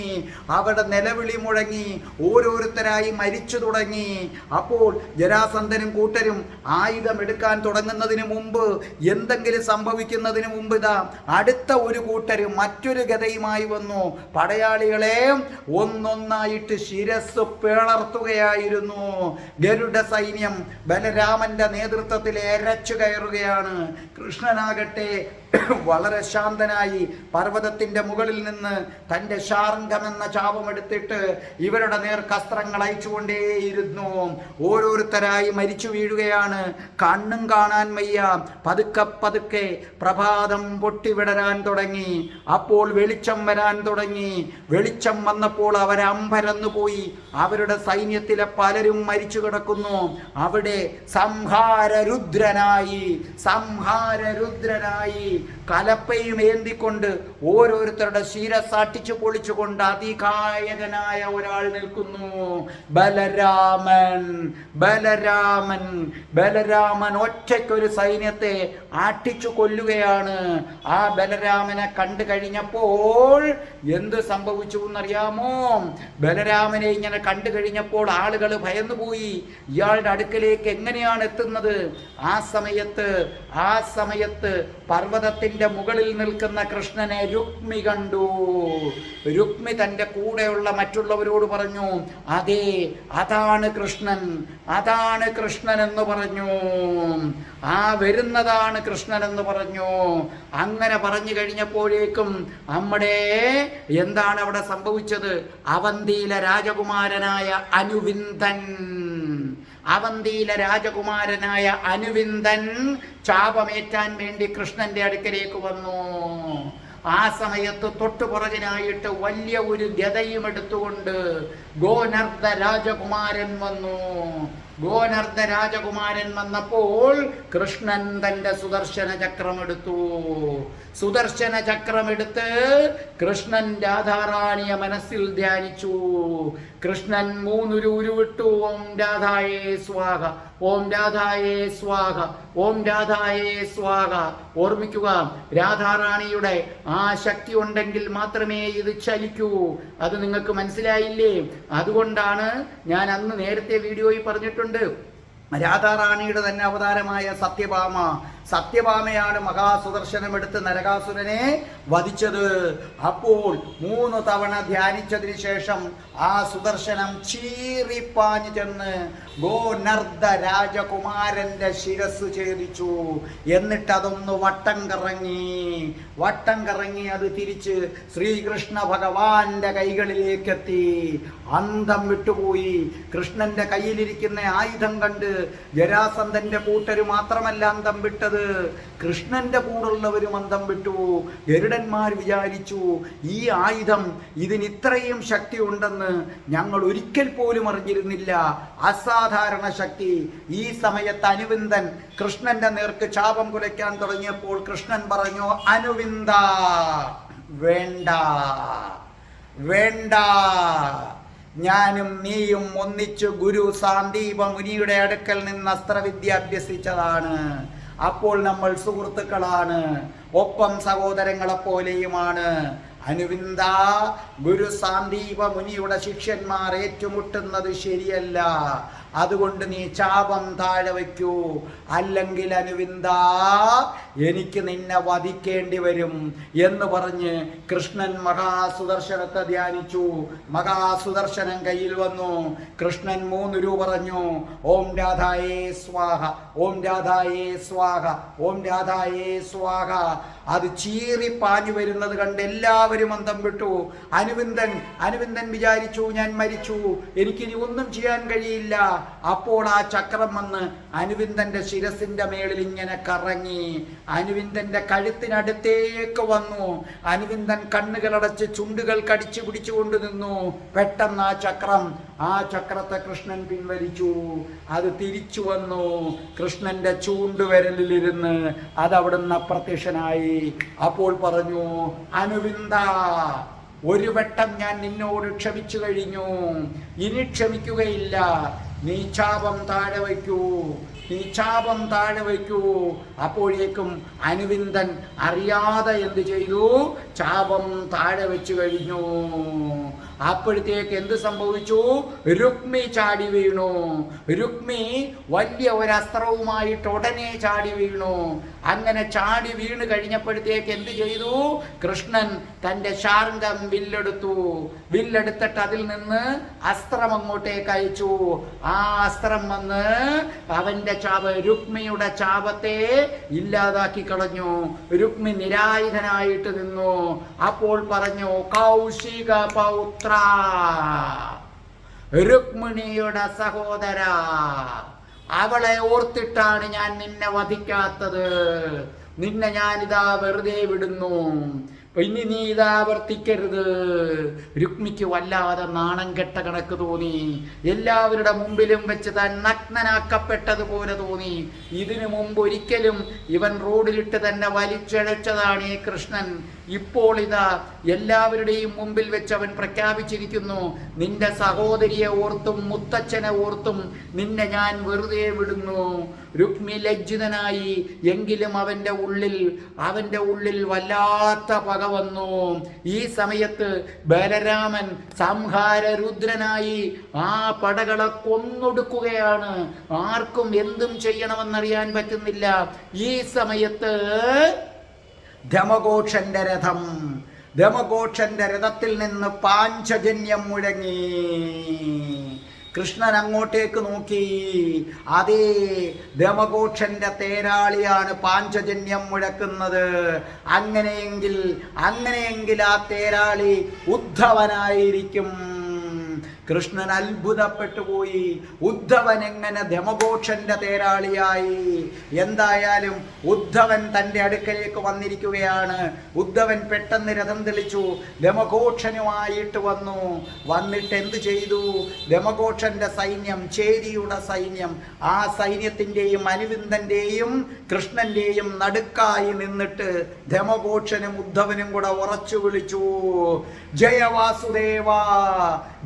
അവരുടെ നിലവിളി മുഴങ്ങി. ഓരോരുത്തരായി മരിച്ചു തുടങ്ങി. അപ്പോൾ ജരാസന്ധനും കൂട്ടരും ആയുധം എടുക്കാൻ തുടങ്ങുന്നതിന് മുമ്പ്, എന്തെങ്കിലും സംഭവിക്കുന്നതിന് മുമ്പ് ഇതാ അടുത്ത ഒരു കൂട്ടരും മറ്റൊരു ഗദയുമായി വന്നു. പടയാളികളെ ഒന്നൊന്നായിട്ട് ശിരസ് പിളർത്തുകയായിരുന്നു. ഗരുഡ സൈന്യം ബലരാമന്റെ നേതൃത്വത്തിൽ എരച്ചു കയറുകയാണ്. കൃഷ്ണനാകട്ടെ വളരെ ശാന്തനായി പർവ്വതത്തിന്റെ മുകളിൽ നിന്ന് തൻ്റെ ശാർംഗമെന്ന ചാപമെടുത്തിട്ട് ഇവരുടെ നേർ കസ്ത്രങ്ങൾ അയച്ചുകൊണ്ടേയിരുന്നു. ഓരോരുത്തരായി മരിച്ചു വീഴുകയാണ്. കണ്ണും കാണാൻ വയ്യ. പതുക്കെ പ്രഭാതം പൊട്ടിവിടരാൻ തുടങ്ങി. അപ്പോൾ വെളിച്ചം വരാൻ തുടങ്ങി. വെളിച്ചം വന്നപ്പോൾ അവരമ്പരന്നു പോയി. അവരുടെ സൈന്യത്തിലെ പലരും മരിച്ചു കിടക്കുന്നു. അവിടെ സംഹാരരുദ്രനായി കലപ്പയും ഏന്തിക്കൊണ്ട് ഓരോരുത്തരുടെ ശിരസാട്ടിച്ചു പൊളിച്ചുകൊണ്ട് അതികായകനായ ഒരാൾ നിൽക്കുന്നു. ബലരാമൻ ഒറ്റയ്ക്കൊരു സൈന്യത്തെ ആട്ടിച്ചു കൊല്ലുകയാണ്. ആ ബലരാമനെ കണ്ടു കഴിഞ്ഞപ്പോൾ എന്ത് സംഭവിച്ചു എന്നറിയാമോ? ബലരാമനെ ഇങ്ങനെ കണ്ടു കഴിഞ്ഞപ്പോൾ ആളുകൾ ഭയന്നുപോയി. ഇയാളുടെ അടുക്കലേക്ക് എങ്ങനെയാണ് എത്തുന്നത്? ആ സമയത്ത് പർവ്വതത്തിന്റെ മുകളിൽ നിൽക്കുന്ന കൃഷ്ണനെ രുക്മി കണ്ടു. രുക്മി തൻ്റെ കൂടെയുള്ള മറ്റുള്ളവരോട് പറഞ്ഞു, അതെ, അതാണ് കൃഷ്ണൻ എന്ന് പറഞ്ഞു. ആ വരുന്നതാണ് കൃഷ്ണൻ എന്ന് പറഞ്ഞു. അങ്ങനെ പറഞ്ഞു കഴിഞ്ഞപ്പോഴേക്കും എന്താണ് അവിടെ സംഭവിച്ചത്? അവന്തിയിലെ രാജകുമാരനായ അനുവിന്ദൻ ചാപമേറ്റാൻ വേണ്ടി കൃഷ്ണന്റെ അടുക്കലേക്ക് വന്നു. ആ സമയത്ത് തൊട്ടുപുറകിനായിട്ട് വലിയ ഒരു ഗദയും എടുത്തുകൊണ്ട് ഗോനർദ രാജകുമാരൻ വന്നു. വന്നപ്പോൾ കൃഷ്ണൻ തൻ്റെ സുദർശന ചക്രമെടുത്ത് കൃഷ്ണൻ രാധാറാണിയെ മനസ്സിൽ ധ്യാനിച്ചു. കൃഷ്ണൻ 3 ഉരുവിട്ടു. ഓം രാധായേ സ്വാഹ, ഓം രാധായേ സ്വാഹ, ഓം രാധായേ സ്വാഹ. ഓർമ്മിക്കുക, രാധാറാണിയുടെ ആ ശക്തി ഉണ്ടെങ്കിൽ മാത്രമേ ഇത് ചലിക്കൂ. അത് നിങ്ങൾക്ക് മനസ്സിലായില്ലേ? അതുകൊണ്ടാണ് ഞാൻ അന്ന് നേരത്തെ വീഡിയോയിൽ പറഞ്ഞിട്ടുണ്ട്, രാധാറാണിയുടെ തന്നെ അവതാരമായ സത്യഭാമയാണ് മഹാസുദർശനമെടുത്ത് നരകാസുരനെ വധിച്ചത്. അപ്പോൾ 3 തവണ ധ്യാനിച്ചതിന് ശേഷം ആ സുദർശനം ചീറിപ്പാഞ്ഞു ചെന്ന് ഗോനർദ രാജകുമാരന്റെ ശിരസ് ഛേദിച്ചു. എന്നിട്ട് അതൊന്ന് വട്ടം കറങ്ങി അത് തിരിച്ച് ശ്രീകൃഷ്ണ ഭഗവാന്റെ കൈകളിലേക്കെത്തി. അന്തം വിട്ടുപോയി. കൃഷ്ണന്റെ കയ്യിലിരിക്കുന്ന ആയുധം കണ്ട് ജരാസന്ധന്റെ കൂട്ടര് മാത്രമല്ല അന്തം വിട്ടത്, കൃഷ്ണന്റെ കൂടുള്ളവരും അന്തം വിട്ടു. ഗരുഡന്മാർ വിചാരിച്ചു, ഈ ആയുധം ഇതിന് ഇത്രയും ശക്തി ഉണ്ടെന്ന് ഞങ്ങൾ ഒരിക്കൽ പോലും അറിഞ്ഞിരുന്നില്ല. അസാധാരണ ശക്തി. ഈ സമയത്ത് അനുവിന്ദൻ കൃഷ്ണന്റെ നേർക്ക് ചാപം കുലയ്ക്കാൻ തുടങ്ങിയപ്പോൾ കൃഷ്ണൻ പറഞ്ഞു, അനുവിന്ദ, വേണ്ട, ഞാനും നീയും ഒന്നിച്ചു ഗുരു സാന്ദീപ മുനിയുടെ അടുക്കൽ നിന്ന് അസ്ത്രവിദ്യ അഭ്യസിച്ചതാണ്. അപ്പോൾ നമ്മൾ സുഹൃത്തുക്കളാണ്, ഒപ്പം സഹോദരങ്ങളെപ്പോലെയുമാണ്. അനുവിന്ദ, ഗുരു സാന്ദീപ മുനിയുടെ ശിഷ്യന്മാർ ഏറ്റുമുട്ടുന്നത് ശരിയല്ല. അതുകൊണ്ട് നീ ചാപം താഴെ വയ്ക്കൂ, അല്ലെങ്കിൽ അനുവിന്ദ, എനിക്ക് നിന്നെ വധിക്കേണ്ടി വരും എന്ന് പറഞ്ഞ് കൃഷ്ണൻ മഹാസുദർശനത്തെ ധ്യാനിച്ചു. മഹാസുദർശനം കയ്യിൽ വന്നു. കൃഷ്ണൻ 3 രൂപ പറഞ്ഞു, ഓം രാധായേ സ്വാഹ, ഓം രാധായേ സ്വാഹ, ഓം രാധായേ സ്വാഹ. അത് ചീറി പാഞ്ഞു വരുന്നത് കണ്ട് എല്ലാവരും അന്തം വിട്ടു. അനുവിന്ദൻ വിചാരിച്ചു, ഞാൻ മരിച്ചു, എനിക്കിനി ഒന്നും ചെയ്യാൻ കഴിയില്ല. അപ്പോൾ ആ ചക്രം വന്ന് അനുവിന്ദന്റെ ശിരസിന്റെ മേളിൽ ഇങ്ങനെ കറങ്ങി അനുവിന്ദന്റെ കഴുത്തിനടുത്തേക്ക് വന്നു. അനുവിന്ദൻ കണ്ണുകളടച്ച് ചുണ്ടുകൾ കടിച്ചു പിടിച്ചുകൊണ്ട് നിന്നു. പെട്ടെന്ന് ആ ചക്രത്തെ കൃഷ്ണൻ പിൻവലിച്ചു. അത് തിരിച്ചു വന്നു കൃഷ്ണന്റെ ചൂണ്ടുവിരലിലിരുന്ന് അതവിടുന്ന് അപ്രത്യക്ഷനായി. അപ്പോൾ പറഞ്ഞു, അനുവിന്ദ, ഒരു വട്ടം ഞാൻ നിന്നോട് ക്ഷമിച്ചു കഴിഞ്ഞു, ഇനി ക്ഷമിക്കുകയില്ല. നീ ശാപം താഴെ വയ്ക്കൂ. അപ്പോഴേക്കും അനുവിന്ദൻ അറിയാതെ എന്ത് ചെയ്തു? ശാപം താഴെ വെച്ചു കഴിഞ്ഞു. അപ്പോഴത്തേക്ക് എന്ത് സംഭവിച്ചു? രുക്മി ചാടി വീണു. രുക്മി വലിയ ഒരു അസ്ത്രവുമായിട്ട് ഉടനെ ചാടി വീണു. അങ്ങനെ ചാടി വീണ് കഴിഞ്ഞപ്പോഴത്തേക്ക് എന്ത് ചെയ്തു? കൃഷ്ണൻ തൻ്റെ ശാർങ്കം വില്ലെടുത്തിട്ട് അതിൽ നിന്ന് അസ്ത്രം അങ്ങോട്ടേക്ക് അയച്ചു. ആ അസ്ത്രം വന്ന് അവന്റെ രുക്മിയുടെ ശാപത്തെ ഇല്ലാതാക്കി കളഞ്ഞു. രുക്മി നിരായുധനായിട്ട് നിന്നു. അപ്പോൾ പറഞ്ഞു, കൗശിക പൗത്ര, രുക്മിണിയുടെ സഹോദര, അവളെ ഓർത്തിട്ടാണ് ഞാൻ നിന്നെ വധിക്കാത്തത്. നിന്നെ ഞാനിതാ വെറുതെ വിടുന്നു. ഇനി നീ ഇതാ വർത്തിക്കരുത്. രുക്മിക്ക് വല്ലാതെ നാണം കെട്ട കണക്ക് തോന്നി. എല്ലാവരുടെ മുമ്പിലും വെച്ച് താൻ നഗ്നനാക്കപ്പെട്ടതുപോലെ തോന്നി. ഇതിനു മുമ്പ് ഒരിക്കലും ഇവൻ റോഡിലിട്ട് തന്നെ വലിച്ചഴച്ചതാണ് ഈ കൃഷ്ണൻ. ഇപ്പോൾ ഇതാ എല്ലാവരുടെയും മുമ്പിൽ വെച്ച് അവൻ പ്രഖ്യാപിച്ചിരിക്കുന്നു, നിന്റെ സഹോദരിയെ ഓർത്തും മുത്തച്ഛനെ ഓർത്തും നിന്നെ ഞാൻ വെറുതെ വിടുന്നു. രുക്മി ലജ്ജിതനായി. എങ്കിലും അവന്റെ ഉള്ളിൽ വല്ലാത്ത പക വന്നു. ഈ സമയത്ത് ബലരാമൻ സംഹാര രുദ്രനായി ആ പടകളെ കൊന്നൊടുക്കുകയാണ്. ആർക്കും എന്തും ചെയ്യണമെന്നറിയാൻ പറ്റുന്നില്ല. ഈ സമയത്ത് ധമഘോഷന്റെ രഥത്തിൽ നിന്ന് പാഞ്ചജന്യം മുഴങ്ങി. കൃഷ്ണൻ അങ്ങോട്ടേക്ക് നോക്കി. അതേ ധമഘോഷന്റെ തേരാളിയാണ് പാഞ്ചജന്യം മുഴക്കുന്നത്. അങ്ങനെയെങ്കിൽ ആ തേരാളി ഉദ്ധവനായിരിക്കും. കൃഷ്ണൻ അത്ഭുതപ്പെട്ടു പോയി. ഉദ്ധവൻ എങ്ങനെ ധമഘോഷന്റെ തേരാളിയായി? എന്തായാലും ഉദ്ധവൻ തൻ്റെ അടുക്കലേക്ക് വന്നിരിക്കുകയാണ്. ഉദ്ധവൻ പെട്ടെന്ന് രഥം തെളിച്ചു ധമഘോഷനുമായിട്ട് വന്നിട്ട് എന്ത് ചെയ്തു? ധമഘോഷന്റെ സൈന്യം, ചേരിയുടെ സൈന്യം, ആ സൈന്യത്തിൻ്റെയും അനുവിന്ദന്റെയും കൃഷ്ണന്റെയും നടുക്കായി നിന്നിട്ട് ധമഘോഷനും ഉദ്ധവനും കൂടെ ഉറച്ചു വിളിച്ചു, ജയ വാസുദേവ,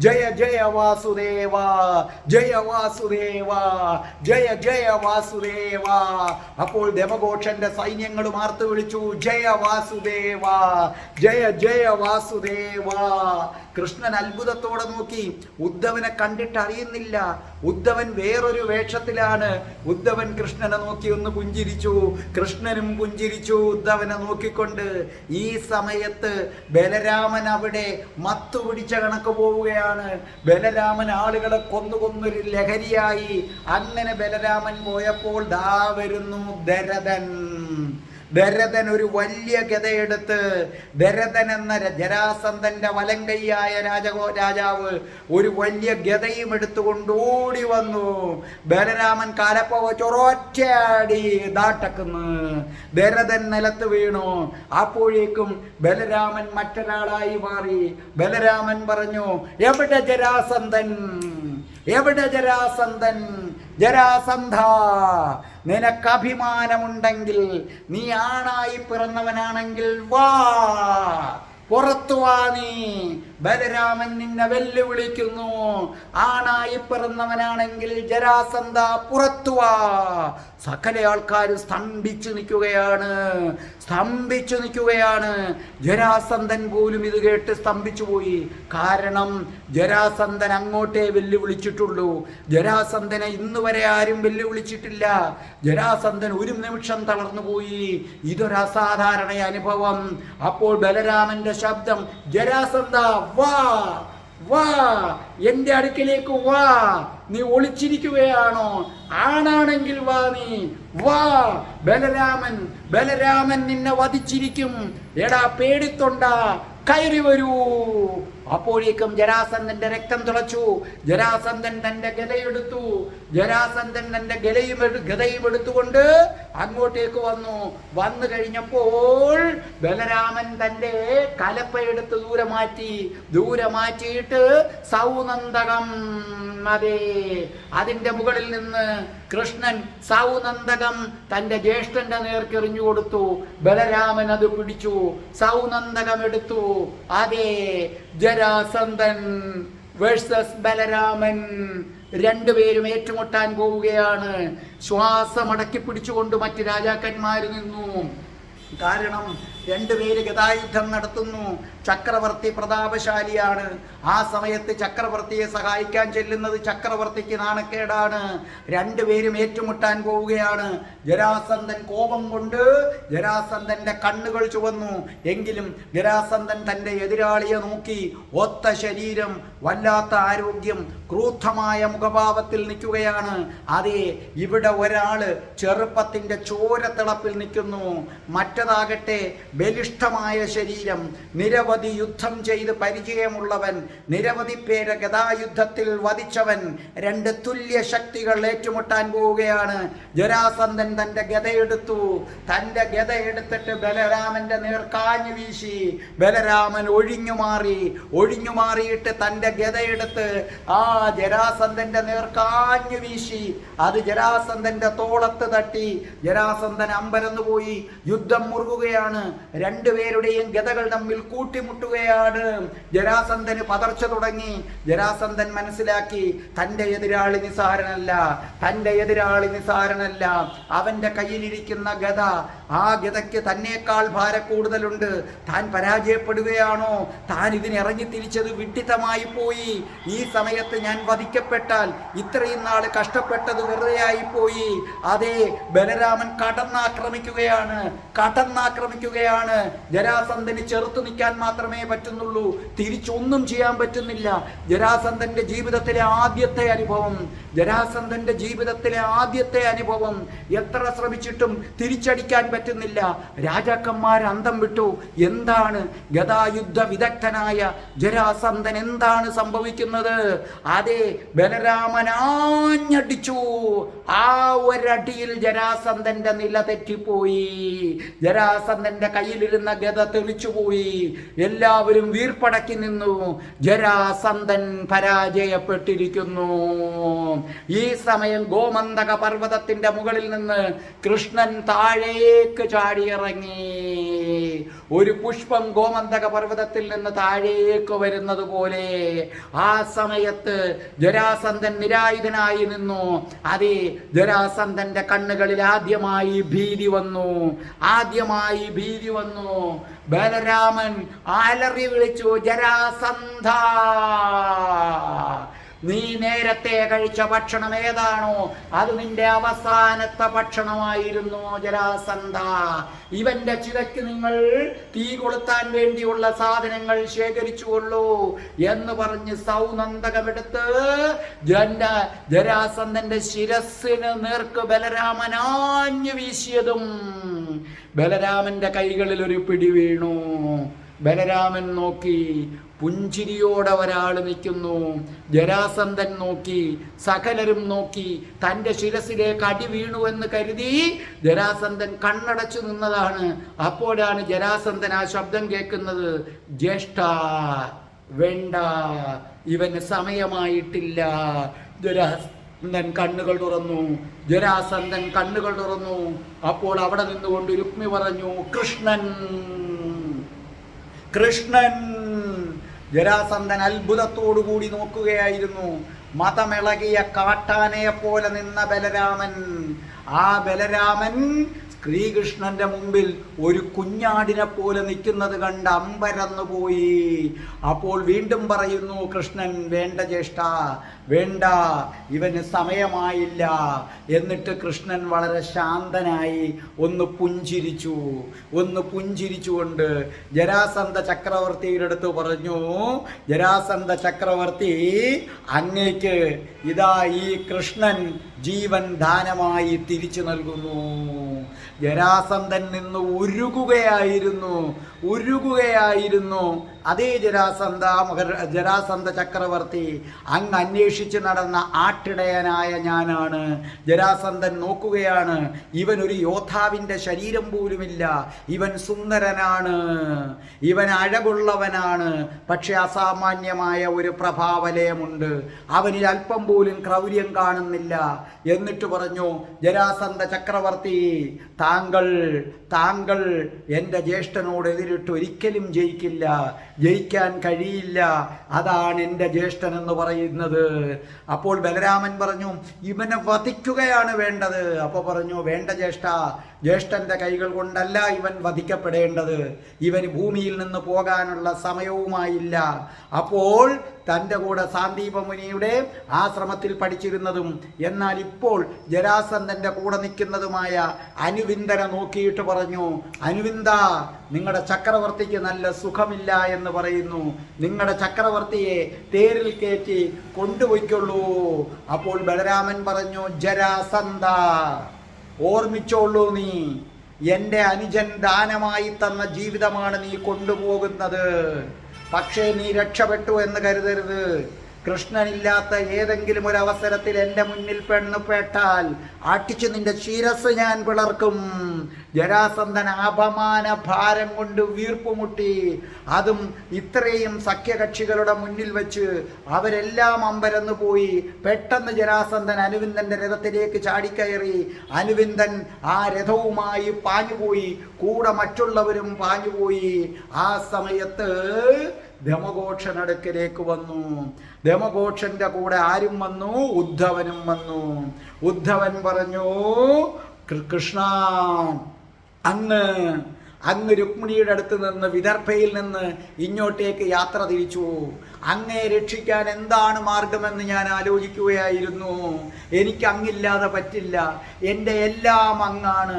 ജയ ജയ വാസുദേവ, ജയ വാസുദേവ, ജയ ജയ വാസുദേവ. അപ്പോൾ ധമഘോഷന്റെ സൈന്യങ്ങളും ആർത്തു വിളിച്ചു, ജയ വാസുദേവ, ജയ ജയ വാസുദേവ. കൃഷ്ണൻ അത്ഭുതത്തോടെ നോക്കി. ഉദ്ധവനെ കണ്ടിട്ട് അറിയുന്നില്ല. ഉദ്ധവൻ വേറൊരു വേഷത്തിലാണ്. ഉദ്ധവൻ കൃഷ്ണനെ നോക്കി ഒന്ന് പുഞ്ചിരിച്ചു. കൃഷ്ണനും പുഞ്ചിരിച്ചു ഉദ്ധവനെ നോക്കിക്കൊണ്ട്. ഈ സമയത്ത് ബലരാമൻ അവിടെ മത്തു പിടിച്ച കണക്ക് പോവുകയാണ്. ബലരാമൻ ആളുകളെ കൊന്നൊരു ലഹരിയായി. അങ്ങനെ ബലരാമൻ പോയപ്പോൾ ദാ വരുന്നു ദരദൻ ഒരു വലിയ ഗദയെടുത്ത്, ദരദൻ എന്ന ജരാസന്ധന്റെ വലങ്കയ്യായ രാജാവ് ഒരു വലിയ ഗദയും എടുത്തുകൊണ്ട് ഓടി വന്നു. ബലരാമൻ കാലപ്പ ചൊറോറ്റാടി ദാട്ടക്കുന്നു. ദരദൻ നിലത്ത് വീണു. അപ്പോഴേക്കും ബലരാമൻ മറ്റൊരാളായി മാറി. ബലരാമൻ പറഞ്ഞു, എവിടെ ജരാസന്ധൻ, എവിടെ ജരാസന്ധൻ? ജരാസന്ധ, നിനക്ക് അഭിമാനമുണ്ടെങ്കിൽ, നീ ആണായി പിറന്നവനാണെങ്കിൽ വാ, പുറത്തു വാ നീ. ബലരാമൻ നിന്നെ വെല്ലുവിളിക്കുന്നു. ആണായി പിറന്നവനാണെങ്കിൽ ജരാസന്ധ പുറത്തു വാ. സകല ആൾക്കാർ സ്തംഭിച്ചു നിൽക്കുകയാണ്. ജരാസന്ധൻ പോലും ഇത് കേട്ട് സ്തംഭിച്ചു പോയി. കാരണം ജരാസന്ധൻ അങ്ങോട്ടേ വെല്ലുവിളിച്ചിട്ടുള്ളൂ. ജരാസന്ധനെ ഇന്ന് വരെ ആരും വെല്ലുവിളിച്ചിട്ടില്ല. ജരാസന്ധൻ ഒരു നിമിഷം തളർന്നു പോയി. ഇതൊരു അസാധാരണ അനുഭവം. അപ്പോൾ ബലരാമന്റെ ശബ്ദം, ജരാസന്ധ വാ, വാ, എന്റെ അടുക്കലേക്ക് വാ. നീ ഒളിച്ചിരിക്കുകയാണോ? ആണാണെങ്കിൽ വാ, നീ വാ. ബലരാമൻ നിന്നെ വധിച്ചിരിക്കും. എടാ പേടിത്തൊണ്ട, കയറി വരൂ. അപ്പോഴേക്കും ജരാസന്ധന്റെ രക്തം തിളച്ചു. ജരാസന്ധൻ തന്റെ ഗദയെടുത്തു. ജരാസന്ധൻ തന്റെ ഗദയും എടുത്തുകൊണ്ട് അങ്ങോട്ടേക്ക് വന്നു കഴിഞ്ഞപ്പോൾ ബലരാമൻ തന്റെ കലപ്പയെടുത്ത് ദൂരെ മാറ്റിയിട്ട് സൗനന്ദകം, അതെ, അതിന്റെ മുകളിൽ നിന്ന് കൃഷ്ണൻ സൗനന്ദകം തന്റെ ജ്യേഷ്ഠന്റെ നേർക്കെറിഞ്ഞു കൊടുത്തു. ബലരാമൻ അത് പിടിച്ചു, സൗനന്ദകം എടുത്തു. അതെ, ജരാസന്ധൻ വേഴ്സസ് ബലരാമൻ, രണ്ടുപേരും ഏറ്റുമുട്ടാൻ പോവുകയാണ്. ശ്വാസമടക്കി പിടിച്ചുകൊണ്ട് മറ്റ് രാജാക്കന്മാർ നിന്നു. കാരണം രണ്ടുപേര് ഗദായുദ്ധം നടത്തുന്നു. ചക്രവർത്തി പ്രതാപശാലിയാണ്. ആ സമയത്ത് ചക്രവർത്തിയെ സഹായിക്കാൻ ചെല്ലുന്നത് ചക്രവർത്തിക്ക് നാണക്കേടാണ്. രണ്ടുപേരും ഏറ്റുമുട്ടാൻ പോവുകയാണ്. ജരാസന്ധൻ കോപം കൊണ്ട് ജരാസന്ധന്റെ കണ്ണുകൾ ചുവന്നു. എങ്കിലും ജരാസന്ധൻ തന്റെ എതിരാളിയെ നോക്കി, ഒത്ത ശരീരം, വല്ലാത്ത ആരോഗ്യം, ക്രൂദ്ധമായ മുഖഭാവത്തിൽ നിൽക്കുകയാണ്. അതെ, ഇവിടെ ഒരാള് ചെറുപ്പത്തിന്റെ ചോരത്തിളപ്പിൽ നിൽക്കുന്നു, മറ്റതാകട്ടെ ബലിഷ്ഠമായ ശരീരം, നിരവധി യുദ്ധം ചെയ്ത് പരിചയമുള്ളവൻ, നിരവധി പേരെ ഗദായുദ്ധത്തിൽ വധിച്ചവൻ. രണ്ട് തുല്യ ശക്തികൾ ഏറ്റുമുട്ടാൻ പോവുകയാണ്. ജരാസന്ധൻ തന്റെ ഗദയെടുത്തു. തന്റെ ഗദയെടുത്തിട്ട് ബലരാമന്റെ നേർ കാഞ്ഞു വീശി. ബലരാമൻ ഒഴിഞ്ഞു മാറിയിട്ട് തന്റെ ഗദയെടുത്ത് ആ ജരാസന്ധന്റെ നേർ കാഞ്ഞു വീശി. അത് ജരാസന്ധന്റെ തോളത്ത് തട്ടി. ജരാസന്ധൻ അമ്പരന്നു പോയി. യുദ്ധം മുറുകുകയാണ്. രണ്ടുപേരുടെയും ഗദകൾ തമ്മിൽ കൂട്ടിമുട്ടുകയാണ്. ജരാസന്ധന് പതർച്ച തുടങ്ങി. ജരാസന്ധൻ മനസ്സിലാക്കി, തന്റെ എതിരാളി നിസാരനല്ല. അവന്റെ കയ്യിലിരിക്കുന്ന ഗദ, ആ ഗദയ്ക്ക് തന്നേക്കാൾ ഭാരക്കൂടുതലുണ്ട്. താൻ പരാജയപ്പെടുകയാണോ? താൻ ഇതിനിറങ്ങി തിരിച്ചത് വിഡ്ഢിത്തമായി പോയി. ഈ സമയത്ത് ഞാൻ വധിക്കപ്പെട്ടാൽ ഇത്രയും നാൾ കഷ്ടപ്പെട്ടത് വെറുതെയായി പോയി. അതെ, ബലരാമൻ കടന്നാക്രമിക്കുകയാണ്. ജരാസന്ധന് ചെറുത്തു നിൽക്കാൻ മാത്രമേ പറ്റുന്നുള്ളൂ. തിരിച്ചൊന്നും ചെയ്യാൻ പറ്റുന്നില്ല. ജരാസന്ധന്റെ ജീവിതത്തിലെ ആദ്യത്തെ അനുഭവം. എത്ര ശ്രമിച്ചിട്ടും തിരിച്ചടിക്കാൻ പറ്റുന്നില്ല. രാജാക്കന്മാർ അന്തം വിട്ടു. എന്താണ് ഗദായുദ്ധ വിദഗ്ധനായ ജരാസന്ധൻ എന്താണ് സംഭവിക്കുന്നത്? അതെ, ബലരാമനാഞ്ഞടിച്ചു. ആ ഒരടിയിൽ ജരാസന്ധന്റെ നില തെറ്റിപ്പോയി. ജരാസന്ധന്റെ കയ്യിലിരുന്ന ഗദ തെളിച്ചുപോയി. എല്ലാവരും വീർപ്പടക്കി നിന്നു. ജരാസന്ധൻ പരാജയപ്പെട്ടിരിക്കുന്നു. ഈ സമയം ഗോമന്തക പർവ്വതത്തിന്റെ മുകളിൽ നിന്ന് കൃഷ്ണൻ താഴേക്ക് ചാടിയിറങ്ങി. ഒരു പുഷ്പം ഗോമന്തക പർവ്വതത്തിൽ നിന്ന് താഴേക്ക് വരുന്നത് പോലെ. ആ സമയത്ത് ജരാസന്ധൻ നിരായുധനായി നിന്നു. അതെ, ജരാസന്ധന്റെ കണ്ണുകളിൽ ആദ്യമായി ഭീതി വന്നു. ബലരാമൻ അലറി വിളിച്ചു, ജരാസന്ധ, നീ നേരത്തെ കഴിച്ച ഭക്ഷണം ഏതാണോ അത് നിന്റെ അവസാനത്തെ ഭക്ഷണമായിരുന്നു ജരാസന്ധ. ഇവന്റെ ചിതയ്ക്ക് നിങ്ങൾ തീ കൊളുത്താൻ വേണ്ടിയുള്ള സാധനങ്ങൾ ശേഖരിച്ചുകൊള്ളൂ എന്ന് പറഞ്ഞ് സൗനന്ദകമെടുത്ത് ജരാസന്ധന്റെ ശിരസ്സിന് നേർക്ക് ബലരാമനാഞ്ഞു വീശിയതും ബലരാമന്റെ കൈകളിൽ ഒരു പിടി വീണു. ബലരാമൻ നോക്കി, പുഞ്ചിരിയോടെ ഒരാൾ നിൽക്കുന്നു. ജരാസന്ധൻ നോക്കി, സകലരും നോക്കി. തൻ്റെ ശിരസിലേക്ക് അടി വീണു എന്ന് കരുതി ജരാസന്ധൻ കണ്ണടച്ചു നിന്നതാണ്. അപ്പോഴാണ് ജരാസന്ധൻ ആ ശബ്ദം കേൾക്കുന്നത്, ജ്യേഷ്ഠ വേണ്ട, ഇവന് സമയമായിട്ടില്ല. ജരാസന്ധൻ കണ്ണുകൾ തുറന്നു. അപ്പോൾ അവിടെ നിന്നുകൊണ്ട് രുക്മി പറഞ്ഞു, കൃഷ്ണൻ. ജരാസന്ധൻ അത്ഭുതത്തോടുകൂടി നോക്കുകയായിരുന്നു. മതമിളകിയ കാട്ടാനയെ പോലെ നിന്ന ബലരാമൻ. ആ ബലരാമൻ ശ്രീകൃഷ്ണന്റെ മുമ്പിൽ ഒരു കുഞ്ഞാടിനെ പോലെ നിൽക്കുന്നത് കണ്ട് അമ്പരന്നു പോയി. അപ്പോൾ വീണ്ടും പറയുന്നു കൃഷ്ണൻ, വേണ്ട ജ്യേഷ്ഠ, വേണ്ട, ഇവന് സമയമായില്ല. എന്നിട്ട് കൃഷ്ണൻ വളരെ ശാന്തനായി ഒന്ന് പുഞ്ചിരിച്ചുകൊണ്ട് ജരാസന്ധ ചക്രവർത്തിയുടെ അടുത്ത് പറഞ്ഞു, ജരാസന്ധ ചക്രവർത്തി, അങ്ങേക്ക് ഇതാ ഈ കൃഷ്ണൻ ജീവൻ ദാനമായി തിരിച്ചു നൽകുന്നു. ജരാസന്ധൻ നിന്ന് ഉരുകുകയായിരുന്നു. അതേ ജരാസന്ധ ചക്രവർത്തി അങ്ങ് അന്വേഷിച്ച് നടന്ന ആട്ടിടയനായ ഞാനാണ്. ജരാസന്ധൻ നോക്കുകയാണ്, ഇവനൊരു യോദ്ധാവിൻ്റെ ശരീരം പോലുമില്ല, ഇവൻ സുന്ദരനാണ്, ഇവൻ അഴകുള്ളവനാണ്, പക്ഷെ അസാമാന്യമായ ഒരു പ്രഭാവലയമുണ്ട്, അവനിൽ അല്പം പോലും ക്രൗര്യം കാണുന്നില്ല. എന്നിട്ട് പറഞ്ഞു, ജരാസന്ധ ചക്രവർത്തി, താങ്കൾ എൻ്റെ ജ്യേഷ്ഠനോട് എതിരിട്ട് ഒരിക്കലും ജയിക്കില്ല, ജയിക്കാൻ കഴിയില്ല, അതാണ് എൻ്റെ ജ്യേഷ്ഠൻ എന്ന് പറയുന്നത്. അപ്പോൾ ബലരാമൻ പറഞ്ഞു, ഇവനെ വധിക്കുകയാണ് വേണ്ടത്. അപ്പോൾ പറഞ്ഞു, വേണ്ട ജ്യേഷ്ഠൻ്റെ കൈകൾ കൊണ്ടല്ല ഇവൻ വധിക്കപ്പെടേണ്ടത്, ഇവന് ഭൂമിയിൽ നിന്ന് പോകാനുള്ള സമയവുമായില്ല. അപ്പോൾ തൻ്റെ കൂടെ സാന്ദീപമുനിയുടെ ആശ്രമത്തിൽ പഠിച്ചിരുന്നതും എന്നാൽ ഇപ്പോൾ ജരാസന്ധൻ്റെ കൂടെ നിൽക്കുന്നതുമായ അനുവിന്ദനെ നോക്കിയിട്ട് പറഞ്ഞു, അനുവിന്ദ, നിങ്ങളുടെ ചക്രവർത്തിക്ക് നല്ല സുഖമില്ല എന്ന് പറയുന്നു, നിങ്ങളുടെ ചക്രവർത്തിയെ തേരിൽ കയറ്റി കൊണ്ടുപോയിക്കൊള്ളൂ. അപ്പോൾ ബലരാമൻ പറഞ്ഞു, ജരാസന്ധ, ഓർമ്മിച്ചോളൂ, നീ എൻ്റെ അനുജൻ ദാനമായി തന്ന ജീവിതമാണ് നീ കൊണ്ടുപോകുന്നത്. പക്ഷേ നീ രക്ഷപ്പെട്ടു എന്ന് കരുതരുത്. കൃഷ്ണനില്ലാത്ത ഏതെങ്കിലും ഒരു അവസരത്തിൽ എൻ്റെ മുന്നിൽ പെട്ടാൽ അടിച്ചു നിന്റെ ശിരസ് ഞാൻ പിളർക്കും. ജരാസന്ധൻ അപമാന ഭാരം കൊണ്ട് വീർപ്പുമുട്ടി. അതും ഇത്രയും സഖ്യകക്ഷികളുടെ മുന്നിൽ വെച്ച് അവരെല്ലാം അമ്പരന്ന് പോയി. പെട്ടെന്ന് ജരാസന്ധൻ അനുവിന്ദൻ്റെ രഥത്തിലേക്ക് ചാടിക്കയറി. അനുവിന്ദൻ ആ രഥവുമായി പാഞ്ഞുപോയി, കൂടെ മറ്റുള്ളവരും പാഞ്ഞുപോയി. ആ സമയത്ത് ധമഘോഷൻ അടുക്കലേക്ക് വന്നു. ധമഘോഷന്റെ കൂടെ ആരും വന്നു? ഉദ്ധവനും വന്നു. ഉദ്ധവൻ പറഞ്ഞു, കൃഷ്ണ, അങ്ങ് രുക്മിണിയുടെ അടുത്ത് നിന്ന് വിദർഭയിൽ നിന്ന് ഇങ്ങോട്ടേക്ക് യാത്ര തിരിച്ചു. അങ്ങയെ രക്ഷിക്കാൻ എന്താണ് മാർഗമെന്ന് ഞാൻ ആലോചിക്കുകയായിരുന്നു. എനിക്ക് അങ്ങില്ലാതെ പറ്റില്ല. എൻ്റെ എല്ലാം അങ്ങാണ്.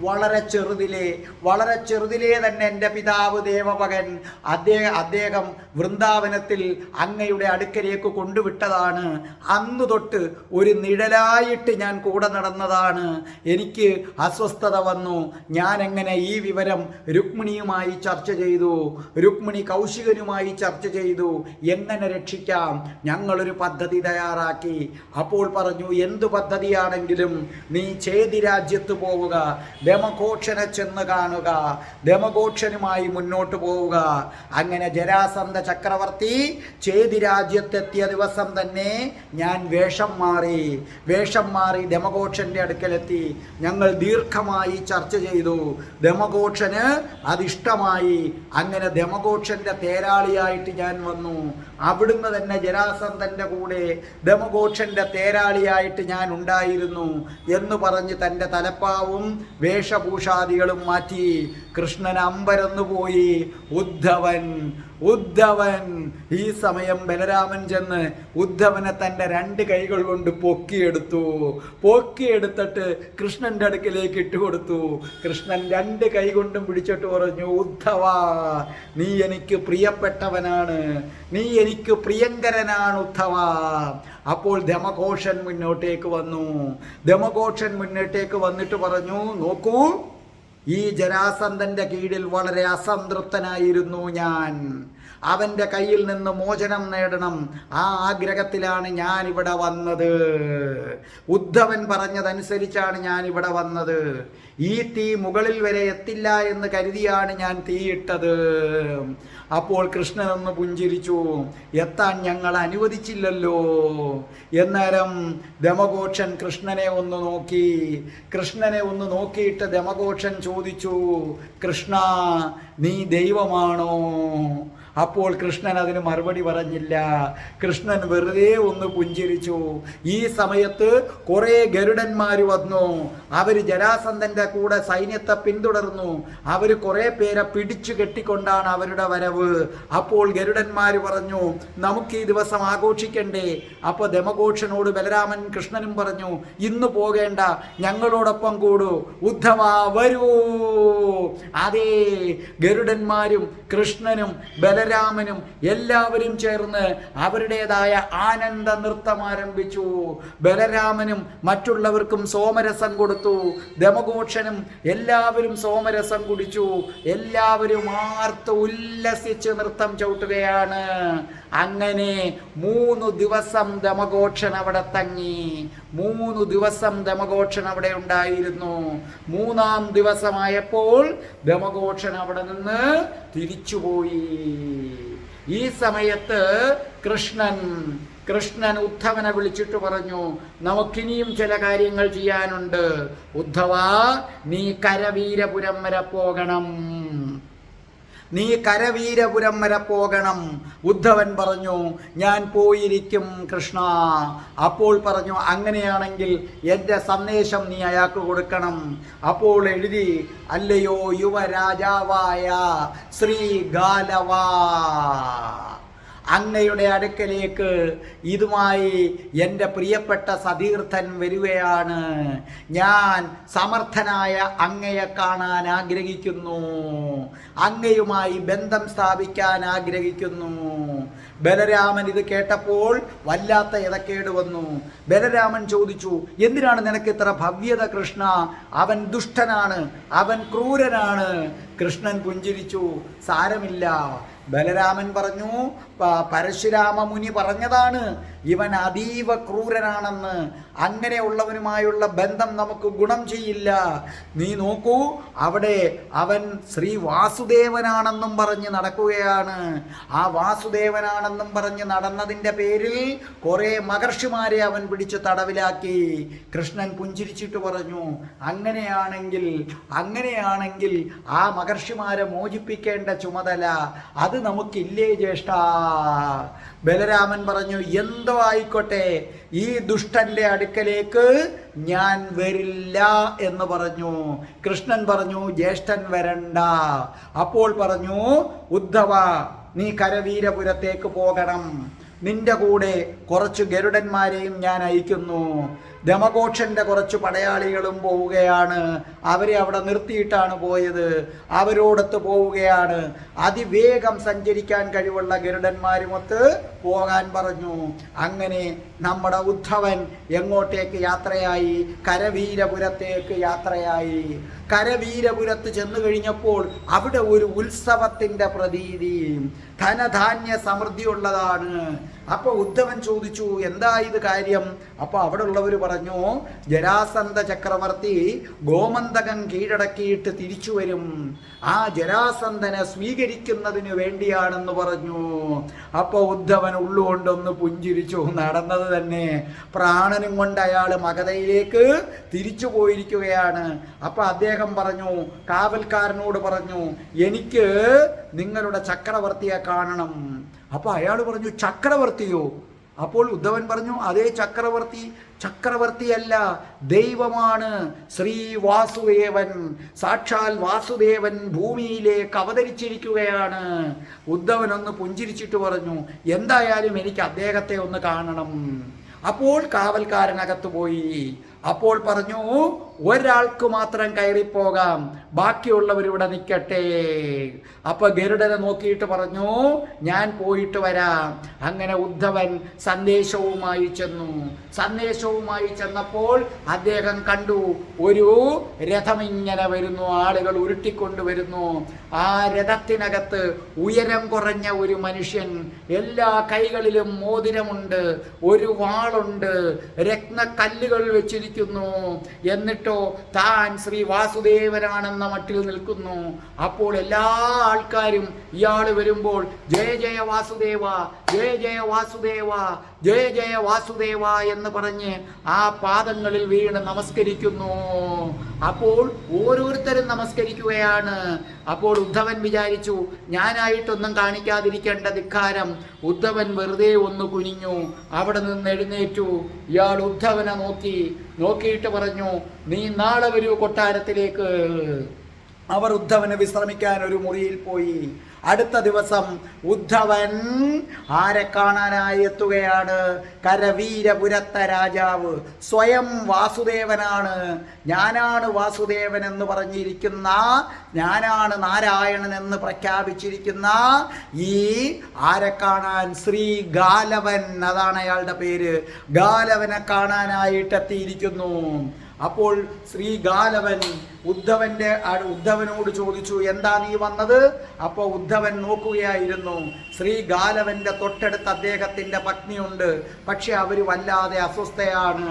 വളരെ ചെറുതിലേ തന്നെ എൻ്റെ പിതാവ് ദേവമകൻ അദ്ദേഹം വൃന്ദാവനത്തിൽ അങ്ങയുടെ അടുക്കലേക്ക് കൊണ്ടുവിട്ടതാണ്. അന്നു തൊട്ട് ഒരു നിഴലായിട്ട് ഞാൻ കൂടെ നടന്നതാണ്. എനിക്ക് അസ്വസ്ഥത വന്നു. ഞാൻ എങ്ങനെ ഈ വിവരം രുക്മിണിയുമായി ചർച്ച ചെയ്തു. രുക്മിണി കൗശികനുമായി ചർച്ച ചെയ്തു. എങ്ങനെ രക്ഷിക്കാം? ഞങ്ങളൊരു പദ്ധതി തയ്യാറാക്കി. അപ്പോൾ പറഞ്ഞു, എന്തു പദ്ധതിയാണെങ്കിലും നീ ചേതി രാജ്യത്ത് പോവുക, ധമഘോഷനെ ചെന്ന് കാണുക, ധമഘോഷനുമായി മുന്നോട്ട് പോവുക. അങ്ങനെ ജരാസന്ധ ചക്രവർത്തി ചേതി രാജ്യത്തെത്തിയ ദിവസം തന്നെ ഞാൻ വേഷം മാറി ധമഘോഷന്റെ അടുക്കലെത്തി. ഞങ്ങൾ ദീർഘമായി ചർച്ച ചെയ്തു. ധമഘോഷന് അതിഷ്ടമായി. അങ്ങനെ ധമഘോഷന്റെ തേരാളിയായിട്ട് ഞാൻ വന്നു. അവിടുന്ന് തന്നെ ജരാസന്ധന്റെ കൂടെ ധമഘോഷന്റെ തേരാളിയായിട്ട് ഞാൻ ഉണ്ടായിരുന്നു എന്ന് പറഞ്ഞ് തൻ്റെ തലപ്പാവും വേഷഭൂഷാദികളും മാറ്റി കൃഷ്ണൻ അമ്പരന്നു പോയി. ഉദ്ധവൻ ഈ സമയം ബലരാമൻ ചെന്ന് ഉദ്ധവനെ തൻ്റെ രണ്ട് കൈകൾ കൊണ്ട് പൊക്കിയെടുത്തിട്ട് കൃഷ്ണന്റെ അടുക്കിലേക്ക് ഇട്ടുകൊടുത്തു. കൃഷ്ണൻ രണ്ട് കൈ കൊണ്ടും പിടിച്ചിട്ട് പറഞ്ഞു, ഉദ്ധവ, നീ എനിക്ക് പ്രിയപ്പെട്ടവനാണ്, നീ എനിക്ക് പ്രിയങ്കരനാണ് ഉദ്ധവ. അപ്പോൾ ധമഘോഷൻ മുന്നോട്ടേക്ക് വന്നിട്ട് പറഞ്ഞു, നോക്കൂ, ഈ ജരാസന്ധന്റെ കീഴിൽ വളരെ അസംതൃപ്തനായിരുന്നു ഞാൻ. അവൻ്റെ കയ്യിൽ നിന്ന് മോചനം നേടണം, ആ ആഗ്രഹത്തിലാണ് ഞാൻ ഇവിടെ വന്നത്. ഉദ്ധവൻ പറഞ്ഞതനുസരിച്ചാണ് ഞാൻ ഇവിടെ വന്നത്. ഈ തീ മുകളിൽ വരെ എത്തില്ല എന്ന് കരുതിയാണ് ഞാൻ തീയിട്ടത്. അപ്പോൾ കൃഷ്ണൻ ഒന്ന് പുഞ്ചിരിച്ചു. എത്താൻ ഞങ്ങൾ അനുവദിച്ചില്ലല്ലോ. എന്നേരം ധമഘോഷൻ കൃഷ്ണനെ ഒന്ന് നോക്കിയിട്ട് ധമഘോഷൻ ചോദിച്ചു, കൃഷ്ണ, നീ ദൈവമാണോ? അപ്പോൾ കൃഷ്ണൻ അതിന് മറുപടി പറഞ്ഞില്ല. കൃഷ്ണൻ വെറുതെ ഒന്ന് പുഞ്ചിരിച്ചു. ഈ സമയത്ത് കുറേ ഗരുഡന്മാർ വന്നു. അവർ ജരാസന്ധന്റെ കൂടെ സൈന്യത്തെ പിന്തുടർന്നു. അവർ കുറേ പേരെ പിടിച്ചു കെട്ടിക്കൊണ്ടാണ് അവരുടെ വരവ്. അപ്പോൾ ഗരുഡന്മാർ പറഞ്ഞു, നമുക്ക് ഈ ദിവസം ആഘോഷിക്കണ്ടേ? അപ്പോൾ ധമഘോഷനോട് ബലരാമൻ കൃഷ്ണനും പറഞ്ഞു, ഇന്ന് പോകേണ്ട, ഞങ്ങളോടൊപ്പം കൂടൂ, ഉദ്ധവ വരൂ. അതേ, ഗരുഡന്മാരും കൃഷ്ണനും ബലരാമനും എല്ലാവരും ചേർന്ന് അവരുടേതായ ആനന്ദ നൃത്തം ആരംഭിച്ചു. ബലരാമനും മറ്റുള്ളവർക്കും സോമരസം കൊടുത്തു. ദമഘോഷനും എല്ലാവരും സോമരസം കുടിച്ചു. എല്ലാവരും ആർത്ത് ഉല്ലസിച്ച് നൃത്തം ചവിട്ടുകയാണ്. അങ്ങനെ 3 ദിവസം ദമഘോഷൻ അവിടെ തങ്ങി. 3 ദിവസം ദമഘോഷൻ അവിടെ ഉണ്ടായിരുന്നു. 3-ാം ദിവസമായപ്പോൾ ദമഘോഷൻ അവിടെ നിന്ന് തിരിച്ചുപോയി. ഈ സമയത്ത് കൃഷ്ണൻ ഉദ്ധവനെ വിളിച്ചിട്ട് പറഞ്ഞു, നമുക്കിനിയും ചില കാര്യങ്ങൾ ചെയ്യാനുണ്ട്. ഉദ്ധവ, നീ കരവീരപുരം വരെ പോകണം. ഉദ്ധവൻ പറഞ്ഞു, ഞാൻ പോയിരിക്കും കൃഷ്ണ. അപ്പോൾ പറഞ്ഞു, അങ്ങനെയാണെങ്കിൽ എൻ്റെ സന്ദേശം നീ അയാൾക്ക് കൊടുക്കണം. അപ്പോൾ എഴുതി, അല്ലയോ യുവരാജാവായ ശ്രീഗാലവ, അങ്ങയുടെ അടുക്കലേക്ക് ഇതുമായി എൻ്റെ പ്രിയപ്പെട്ട സതീർത്ഥൻ വരികയാണ്. ഞാൻ സമർത്ഥനായ അങ്ങയെ കാണാൻ ആഗ്രഹിക്കുന്നു, അങ്ങയുമായി ബന്ധം സ്ഥാപിക്കാൻ ആഗ്രഹിക്കുന്നു. ബലരാമൻ ഇത് കേട്ടപ്പോൾ വല്ലാത്ത ഇടക്കേട് വന്നു. ബലരാമൻ ചോദിച്ചു, എന്തിനാണ് നിനക്ക് ഇത്ര ഭവ്യത കൃഷ്ണ? അവൻ ദുഷ്ടനാണ്, അവൻ ക്രൂരനാണ്. കൃഷ്ണൻ പുഞ്ചിരിച്ചു, സാരമില്ല. ബലരാമൻ പറഞ്ഞു, പരശുരാമ മുനി പറഞ്ഞതാണ് ഇവൻ അതീവ ക്രൂരനാണെന്ന്. അങ്ങനെയുള്ളവനുമായുള്ള ബന്ധം നമുക്ക് ഗുണം ചെയ്യില്ല. നീ നോക്കൂ, അവിടെ അവൻ ശ്രീ വാസുദേവനാണെന്നും പറഞ്ഞ് നടക്കുകയാണ്. ആ വാസുദേവനാണെന്നും പറഞ്ഞ് നടന്നതിൻ്റെ പേരിൽ കുറേ മഹർഷിമാരെ അവൻ പിടിച്ച് തടവിലാക്കി. കൃഷ്ണൻ പുഞ്ചിരിച്ചിട്ട് പറഞ്ഞു, അങ്ങനെയാണെങ്കിൽ ആ മഹർഷിമാരെ മോചിപ്പിക്കേണ്ട ചുമതല അത് നമുക്കില്ലേ ജ്യേഷ്ഠ? ബലരാമൻ പറഞ്ഞു, എന്തോ ആയിക്കോട്ടെ, ഈ ദുഷ്ടന്റെ അടുക്കലേക്ക് ഞാൻ വരില്ല എന്ന് പറഞ്ഞു. കൃഷ്ണൻ പറഞ്ഞു, ജ്യേഷ്ഠൻ വരണ്ട. അപ്പോൾ പറഞ്ഞു, ഉദ്ധവ, നീ കരവീരപുരത്തേക്ക് പോകണം. നിന്റെ കൂടെ കുറച്ച് ഗരുഡന്മാരെയും ഞാൻ അയക്കുന്നു. ദമഘോഷന്റെ കുറച്ച് പടയാളികളും പോവുകയാണ്. അവരെ അവിടെ നിർത്തിയിട്ടാണ് പോയത്. അവരോടൊത്ത് പോവുകയാണ്. അതിവേഗം സഞ്ചരിക്കാൻ കഴിവുള്ള ഗരുഡന്മാരുമൊത്ത് പോകാൻ പറഞ്ഞു. അങ്ങനെ നമ്മുടെ ഉദ്ധവൻ എങ്ങോട്ടേക്ക് യാത്രയായി? കരവീരപുരത്തേക്ക് യാത്രയായി. കരവീരപുരത്ത് ചെന്നു കഴിഞ്ഞപ്പോൾ അവിടെ ഒരു ഉത്സവത്തിൻ്റെ പ്രതീതി, ധനധാന്യ സമൃദ്ധിയുള്ളതാണ്. അപ്പോൾ ഉദ്ധവൻ ചോദിച്ചു, എന്താ ഇത് കാര്യം? അപ്പോൾ അവിടെ ഉള്ളവർ പറഞ്ഞു, ജരാസന്ധ ചക്രവർത്തി ഗോമന്തകം കീഴടക്കിയിട്ട് തിരിച്ചു വരും. ആ ജരാസന്ധനെ സ്വീകരിക്കുന്നതിന് വേണ്ടിയാണെന്ന് പറഞ്ഞു. അപ്പോൾ ഉദ്ധവൻ ഉള്ളുകൊണ്ടൊന്ന് പുഞ്ചിരിച്ചു. നടന്നത് തന്നെ. പ്രാണനും കൊണ്ട് അയാൾ മഗധയിലേക്ക് തിരിച്ചു പോയിരിക്കുകയാണ്. അപ്പോൾ അദ്ദേഹം പറഞ്ഞു, കാവൽക്കാരനോട് പറഞ്ഞു, എനിക്ക് നിങ്ങളുടെ ചക്രവർത്തിയെ കാണണം. അപ്പോൾ അയാൾ പറഞ്ഞു, ചക്രവർത്തിയോ? അപ്പോൾ ഉദ്ധവൻ പറഞ്ഞു, അതേ ചക്രവർത്തിയല്ല, ദൈവമാണ്, ശ്രീ വാസുദേവൻ. സാക്ഷാൽ വാസുദേവൻ ഭൂമിയിലേക്ക് അവതരിച്ചിരിക്കുകയാണ്. ഉദ്ധവൻ ഒന്ന് പുഞ്ചിരിച്ചിട്ട് പറഞ്ഞു, എന്തായാലും എനിക്ക് അദ്ദേഹത്തെ ഒന്ന് കാണണം. അപ്പോൾ കാവൽക്കാരനകത്ത് പോയി. അപ്പോൾ പറഞ്ഞു, ഒരാൾക്ക് മാത്രം കയറിപ്പോകാം, ബാക്കിയുള്ളവരിവിടെ നിൽക്കട്ടെ. അപ്പൊ ഗരുഡനെ നോക്കിയിട്ട് പറഞ്ഞു, ഞാൻ പോയിട്ട് വരാം. അങ്ങനെ ഉദ്ധവൻ സന്ദേശവുമായി ചെന്നപ്പോൾ അദ്ദേഹം കണ്ടു, ഒരു രഥം ഇങ്ങനെ വരുന്നു, ആളുകൾ ഉരുട്ടിക്കൊണ്ടുവരുന്നു. ആ രഥത്തിനകത്ത് ഉയരം കുറഞ്ഞ ഒരു മനുഷ്യൻ, എല്ലാ കൈകളിലും മോതിരമുണ്ട്, ഒരു വാളുണ്ട്, രത്നക്കല്ലുകൾ വെച്ചിരിക്കുന്നു. എന്നിട്ടോ താൻ ശ്രീ വാസുദേവനാണെന്ന മട്ടിൽ നിൽക്കുന്നു. അപ്പോൾ എല്ലാ ആൾക്കാരും ഇയാൾ വരുമ്പോൾ ജയ ജയ വാസുദേവ, ജയ ജയ വാസുദേവ, ജയ ജയ വാസുദേവ എന്ന് പറഞ്ഞ് ആ പാദങ്ങളിൽ വീണ് നമസ്കരിക്കുന്നു. അപ്പോൾ ഓരോരുത്തരും നമസ്കരിക്കുകയാണ്. അപ്പോൾ ഉദ്ധവൻ വിചാരിച്ചു, ഞാനായിട്ടൊന്നും കാണിക്കാതിരിക്കേണ്ട ധിക്കാരം. ഉദ്ധവൻ വെറുതെ ഒന്ന് കുനിഞ്ഞു. അവിടെ നിന്ന് എഴുന്നേറ്റു. ഇയാൾ ഉദ്ധവനെ നോക്കിയിട്ട് പറഞ്ഞു, നീ നാളെ വരൂ കൊട്ടാരത്തിലേക്ക്. അവർ ഉദ്ധവന് വിശ്രമിക്കാൻ ഒരു മുറിയിൽ പോയി. അടുത്ത ദിവസം ഉദ്ധവൻ ആരെ കാണാനായി എത്തുകയാണ്? കരവീരപുരത്തെ രാജാവ് സ്വയം വാസുദേവനാണ്. ഞാനാണ് വാസുദേവൻ എന്ന് പറഞ്ഞിരിക്കുന്ന, ഞാനാണ് നാരായണൻ എന്ന് പ്രഖ്യാപിച്ചിരിക്കുന്ന ഈ ആരെ കാണാൻ? ശ്രീ ഗാലവൻ, അതാണ് അയാളുടെ പേര്. ഗാലവനെ കാണാനായിട്ട് എത്തിയിരിക്കുന്നു. അപ്പോൾ ശ്രീ ഗാലവൻ ഉദ്ധവനോട് ചോദിച്ചു, എന്താ നീ വന്നത്? അപ്പോൾ ഉദ്ധവൻ നോക്കുകയായിരുന്നു. ശ്രീ ഗാലവന്റെ തൊട്ടടുത്ത് അദ്ദേഹത്തിന്റെ പത്നിയുണ്ട്. പക്ഷെ അവർ വല്ലാതെ അസ്വസ്ഥയാണ്.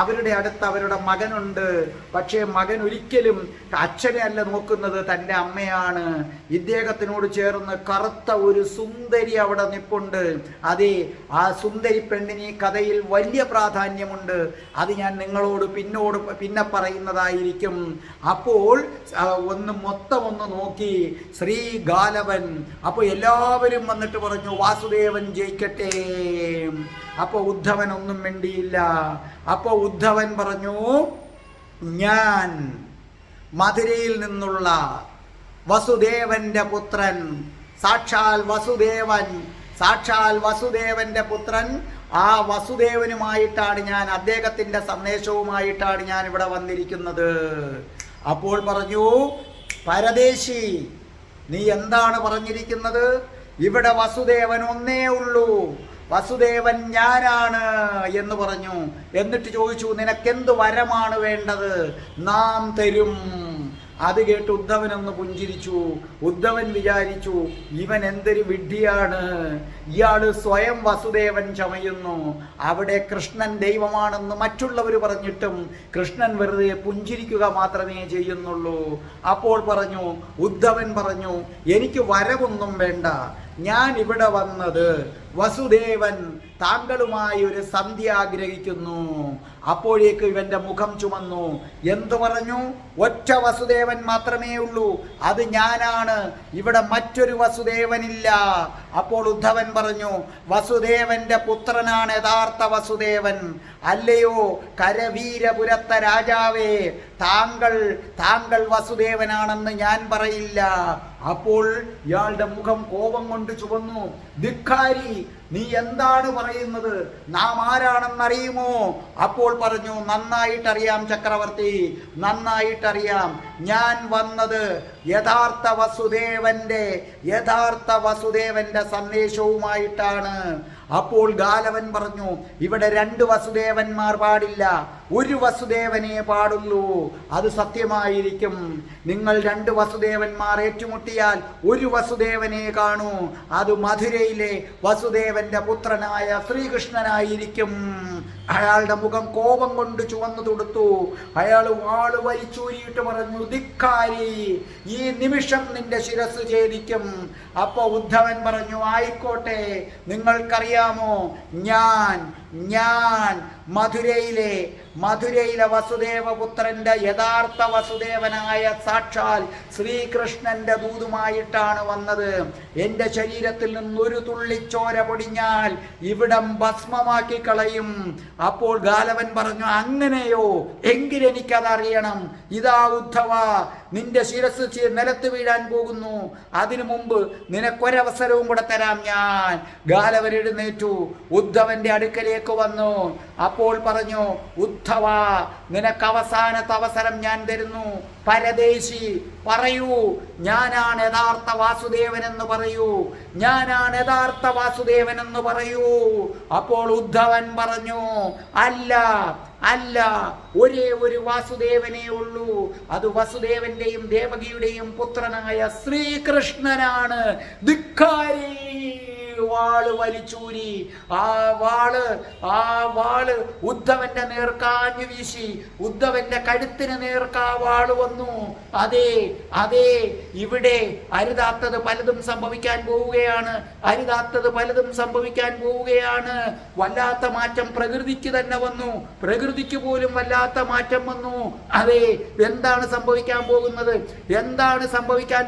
അവരുടെ അടുത്ത് അവരുടെ മകനുണ്ട്. പക്ഷേ മകൻ ഒരിക്കലും അച്ഛനെ അല്ല നോക്കുന്നത്, തൻ്റെ അമ്മയാണ്. ഇദ്ദേഹത്തിനോട് ചേർന്ന് കറുത്ത ഒരു സുന്ദരി അവിടെ നിപ്പുണ്ട്. അതെ, ആ സുന്ദരി പെണ്ണിന് ഈ കഥയിൽ വലിയ പ്രാധാന്യമുണ്ട്. അത് ഞാൻ നിങ്ങളോട് പിന്നെ പറയുന്നതായിരിക്കും. അപ്പോൾ മൊത്തം നോക്കി ശ്രീ ഗാലവൻ. അപ്പോൾ എല്ലാവരും വന്നിട്ട് പറഞ്ഞു, വാസുദേവൻ ജയിക്കട്ടെ. അപ്പോൾ ഉദ്ധവൻ ഒന്നും മിണ്ടിയില്ല. അപ്പോൾ ഉദ്ധവൻ പറഞ്ഞു, ഞാൻ മധുരയിൽ നിന്നുള്ള വസുദേവന്റെ പുത്രൻ, സാക്ഷാൽ വസുദേവന്റെ പുത്രൻ. ആ വസുദേവനുമായിട്ടാണ് ഞാൻ, അദ്ദേഹത്തിന്റെ സന്ദേശവുമായിട്ടാണ് ഞാൻ ഇവിടെ വന്നിരിക്കുന്നത്. അപ്പോൾ പറഞ്ഞു, പരദേശി, നീ എന്താണ് പറഞ്ഞിരിക്കുന്നത്? ഇവിടെ വസുദേവൻ ഒന്നേ ഉള്ളൂ, വസുദേവൻ ഞാനാണ് എന്ന് പറഞ്ഞു. എന്നിട്ട് ചോദിച്ചു, നിനക്കെന്ത് വരമാണ് വേണ്ടത്? നാം തരും. അത് കേട്ട് ഉദ്ധവനൊന്ന് പുഞ്ചിരിച്ചു. ഉദ്ധവൻ വിചാരിച്ചു, ഇവൻ എന്തൊരു വിഡ്ഢിയാണ്, ഇയാള് സ്വയം വസുദേവൻ ചമയുന്നു. അവിടെ കൃഷ്ണൻ ദൈവമാണെന്ന് മറ്റുള്ളവർ പറഞ്ഞിട്ടും കൃഷ്ണൻ വെറുതെ പുഞ്ചിരിക്കുക മാത്രമേ ചെയ്യുന്നുള്ളൂ. അപ്പോൾ ഉദ്ധവൻ പറഞ്ഞു, എനിക്ക് വരവൊന്നും വേണ്ട. ഞാൻ ഇവിടെ വന്നത് വസുദേവൻ താങ്കളുമായി ഒരു സന്ധ്യ ആഗ്രഹിക്കുന്നു. അപ്പോഴേക്ക് ഇവന്റെ മുഖം ചുമന്നു. എന്തു പറഞ്ഞു? ഒറ്റ വസുദേവൻ മാത്രമേ ഉള്ളൂ, അത് ഞാനാണ്. ഇവിടെ മറ്റൊരു വസുദേവനില്ല. അപ്പോൾ ഉദ്ധവൻ പറഞ്ഞു, വസുദേവന്റെ പുത്രനാണ് യഥാർത്ഥ വസുദേവൻ. അല്ലയോ കരവീരപുരത്തെ രാജാവേ, താങ്കൾ വസുദേവനാണെന്ന് ഞാൻ പറയില്ല. അപ്പോൾ ഇയാളുടെ മുഖം കോപം കൊണ്ട് ചുവന്നു. ധിക്കാരി, നീ എന്താണ് പറയുന്നത്? നാം ആരാണെന്നറിയുമോ? അപ്പോൾ പറഞ്ഞു, നന്നായിട്ടറിയാം ചക്രവർത്തി, നന്നായിട്ടറിയാം. ഞാൻ വന്നത് യഥാർത്ഥ വസുദേവന്റെ സന്ദേശവുമായിട്ടാണ്. അപ്പോൾ ഗാലവൻ പറഞ്ഞു, ഇവിടെ രണ്ട് വസുദേവന്മാർ പാടില്ല, ഒരു വസുദേവനെ പാടുള്ളൂ. അത് സത്യമായിരിക്കും. നിങ്ങൾ രണ്ട് വസുദേവന്മാർ ഏറ്റുമുട്ടിയാൽ ഒരു വസുദേവനെ കാണൂ. അത് മധുരയിലെ വസുദേവന്റെ പുത്രനായ ശ്രീകൃഷ്ണനായിരിക്കും. അയാളുടെ മുഖം കോപം കൊണ്ട് ചുവന്നു തൊടുത്തു. അയാൾ വാള് വലിച്ചൂരിയിട്ട് പറഞ്ഞു, ധിക്കാരി, ഈ നിമിഷം നിന്റെ ശിരസ് ഛേദിക്കും. അപ്പൊ ഉദ്ധവൻ പറഞ്ഞു, ആയിക്കോട്ടെ. നിങ്ങൾക്കറിയാമോ, ഞാൻ മധുരയിലെ വസുദേവപുത്രന്റെ യഥാർത്ഥ വസുദേവനായ സാക്ഷാൽ ശ്രീകൃഷ്ണന്റെ ദൂതുമായിട്ടാണ് വന്നത്. എൻ്റെ ശരീരത്തിൽ നിന്നൊരു തുള്ളിച്ചോര പൊടിഞ്ഞാൽ ഇവിടം ഭസ്മമാക്കി കളയും. അപ്പോൾ ഗാലവൻ പറഞ്ഞു, അങ്ങനെയോ? എങ്കിൽ എനിക്കതറിയണം. ഇതാ ഉദ്ധവ, നിന്റെ ശിരസ് നിലത്ത് വീഴാൻ പോകുന്നു. അതിനു മുമ്പ് നിനക്കൊരവസരവും കൂടെ തരാം ഞാൻ. ഗാലവൻ എഴുന്നേറ്റു, ഉദ്ധവന്റെ അടുക്കലേക്ക് വന്നു. അപ്പോൾ പറഞ്ഞു, ഉദ്ധവ, നിനക്ക് അവസാനത്തെ അവസരം ഞാൻ തരുന്നു. പരദേശി, പറയൂ, ഞാനാണ് യഥാർത്ഥ വാസുദേവൻ എന്ന് പറയൂ, ഞാനാണ് യഥാർത്ഥ വാസുദേവൻ എന്ന് പറയൂ. അപ്പോൾ ഉദ്ധവൻ പറഞ്ഞു, അല്ല, ഒരേ ഒരു വാസുദേവനേ ഉള്ളൂ. അത് വസുദേവന്റെയും ദേവകിയുടെയും പുത്രനായ ശ്രീകൃഷ്ണനാണ്. ധിക്കാരി, വാള് വലിച്ചൂരി. ആ വാള് ഉദ്ധവന്റെ നേർക്കാഞ്ഞു വീശി. ഉദ്ധവന്റെ കഴുത്തിന് നേർക്കാ വാള് വന്നു. അതെ, ഇവിടെ അരുതാത്തത് പലതും സംഭവിക്കാൻ പോവുകയാണ്. വല്ലാത്ത മാറ്റം പ്രകൃതിക്ക് തന്നെ വന്നു. പ്രകൃതിക്ക് പോലും വല്ലാത്ത മാറ്റം വന്നു. അതെ, എന്താണ് സംഭവിക്കാൻ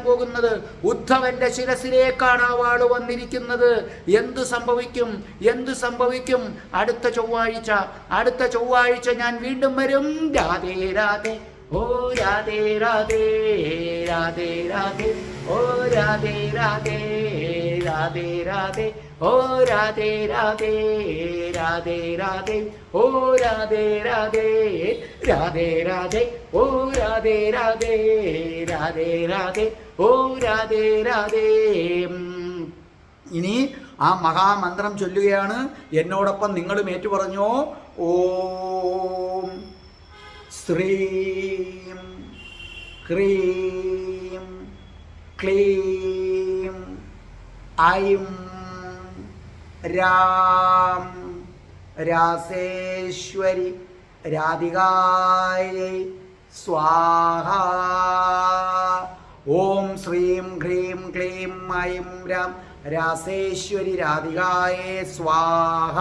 പോകുന്നത്? ഉദ്ധവന്റെ ശിരസിലേക്കാണ് ആ വാള് വന്നിരിക്കുന്നത്. എന്തു സംഭവിക്കും? അടുത്ത ചൊവ്വാഴ്ച ഞാൻ വീണ്ടും വരും. രാധേ രാധേ. ഓ രാധേ രാധേ രാധേ രാധേ ഓ രാധേ രാധേ രാധേ രാധേ ഓ രാധേ രാധേ രാധേ രാധേ ഓ രാധേ രാധേ രാധേ രാധേ ഓ രാധേ രാധേ രാധേ രാധേ ഓ രാധേ രാധേ. ഇനി ആ മഹാമന്ത്രം ചൊല്ലുകയാണ്. എന്നോടൊപ്പം നിങ്ങളും ഏറ്റുപറഞ്ഞോ. ഓം ശ്രീം ക്രീം ക്ലീം ഐം രാം രാസേശ്വരി രാധികായൈ സ്വാഹ. ഓം ശ്രീം ഹ്രീം ക്ലീം ഐം രാം രാസേശ്വരി രാധികായൈ സ്വാഹ.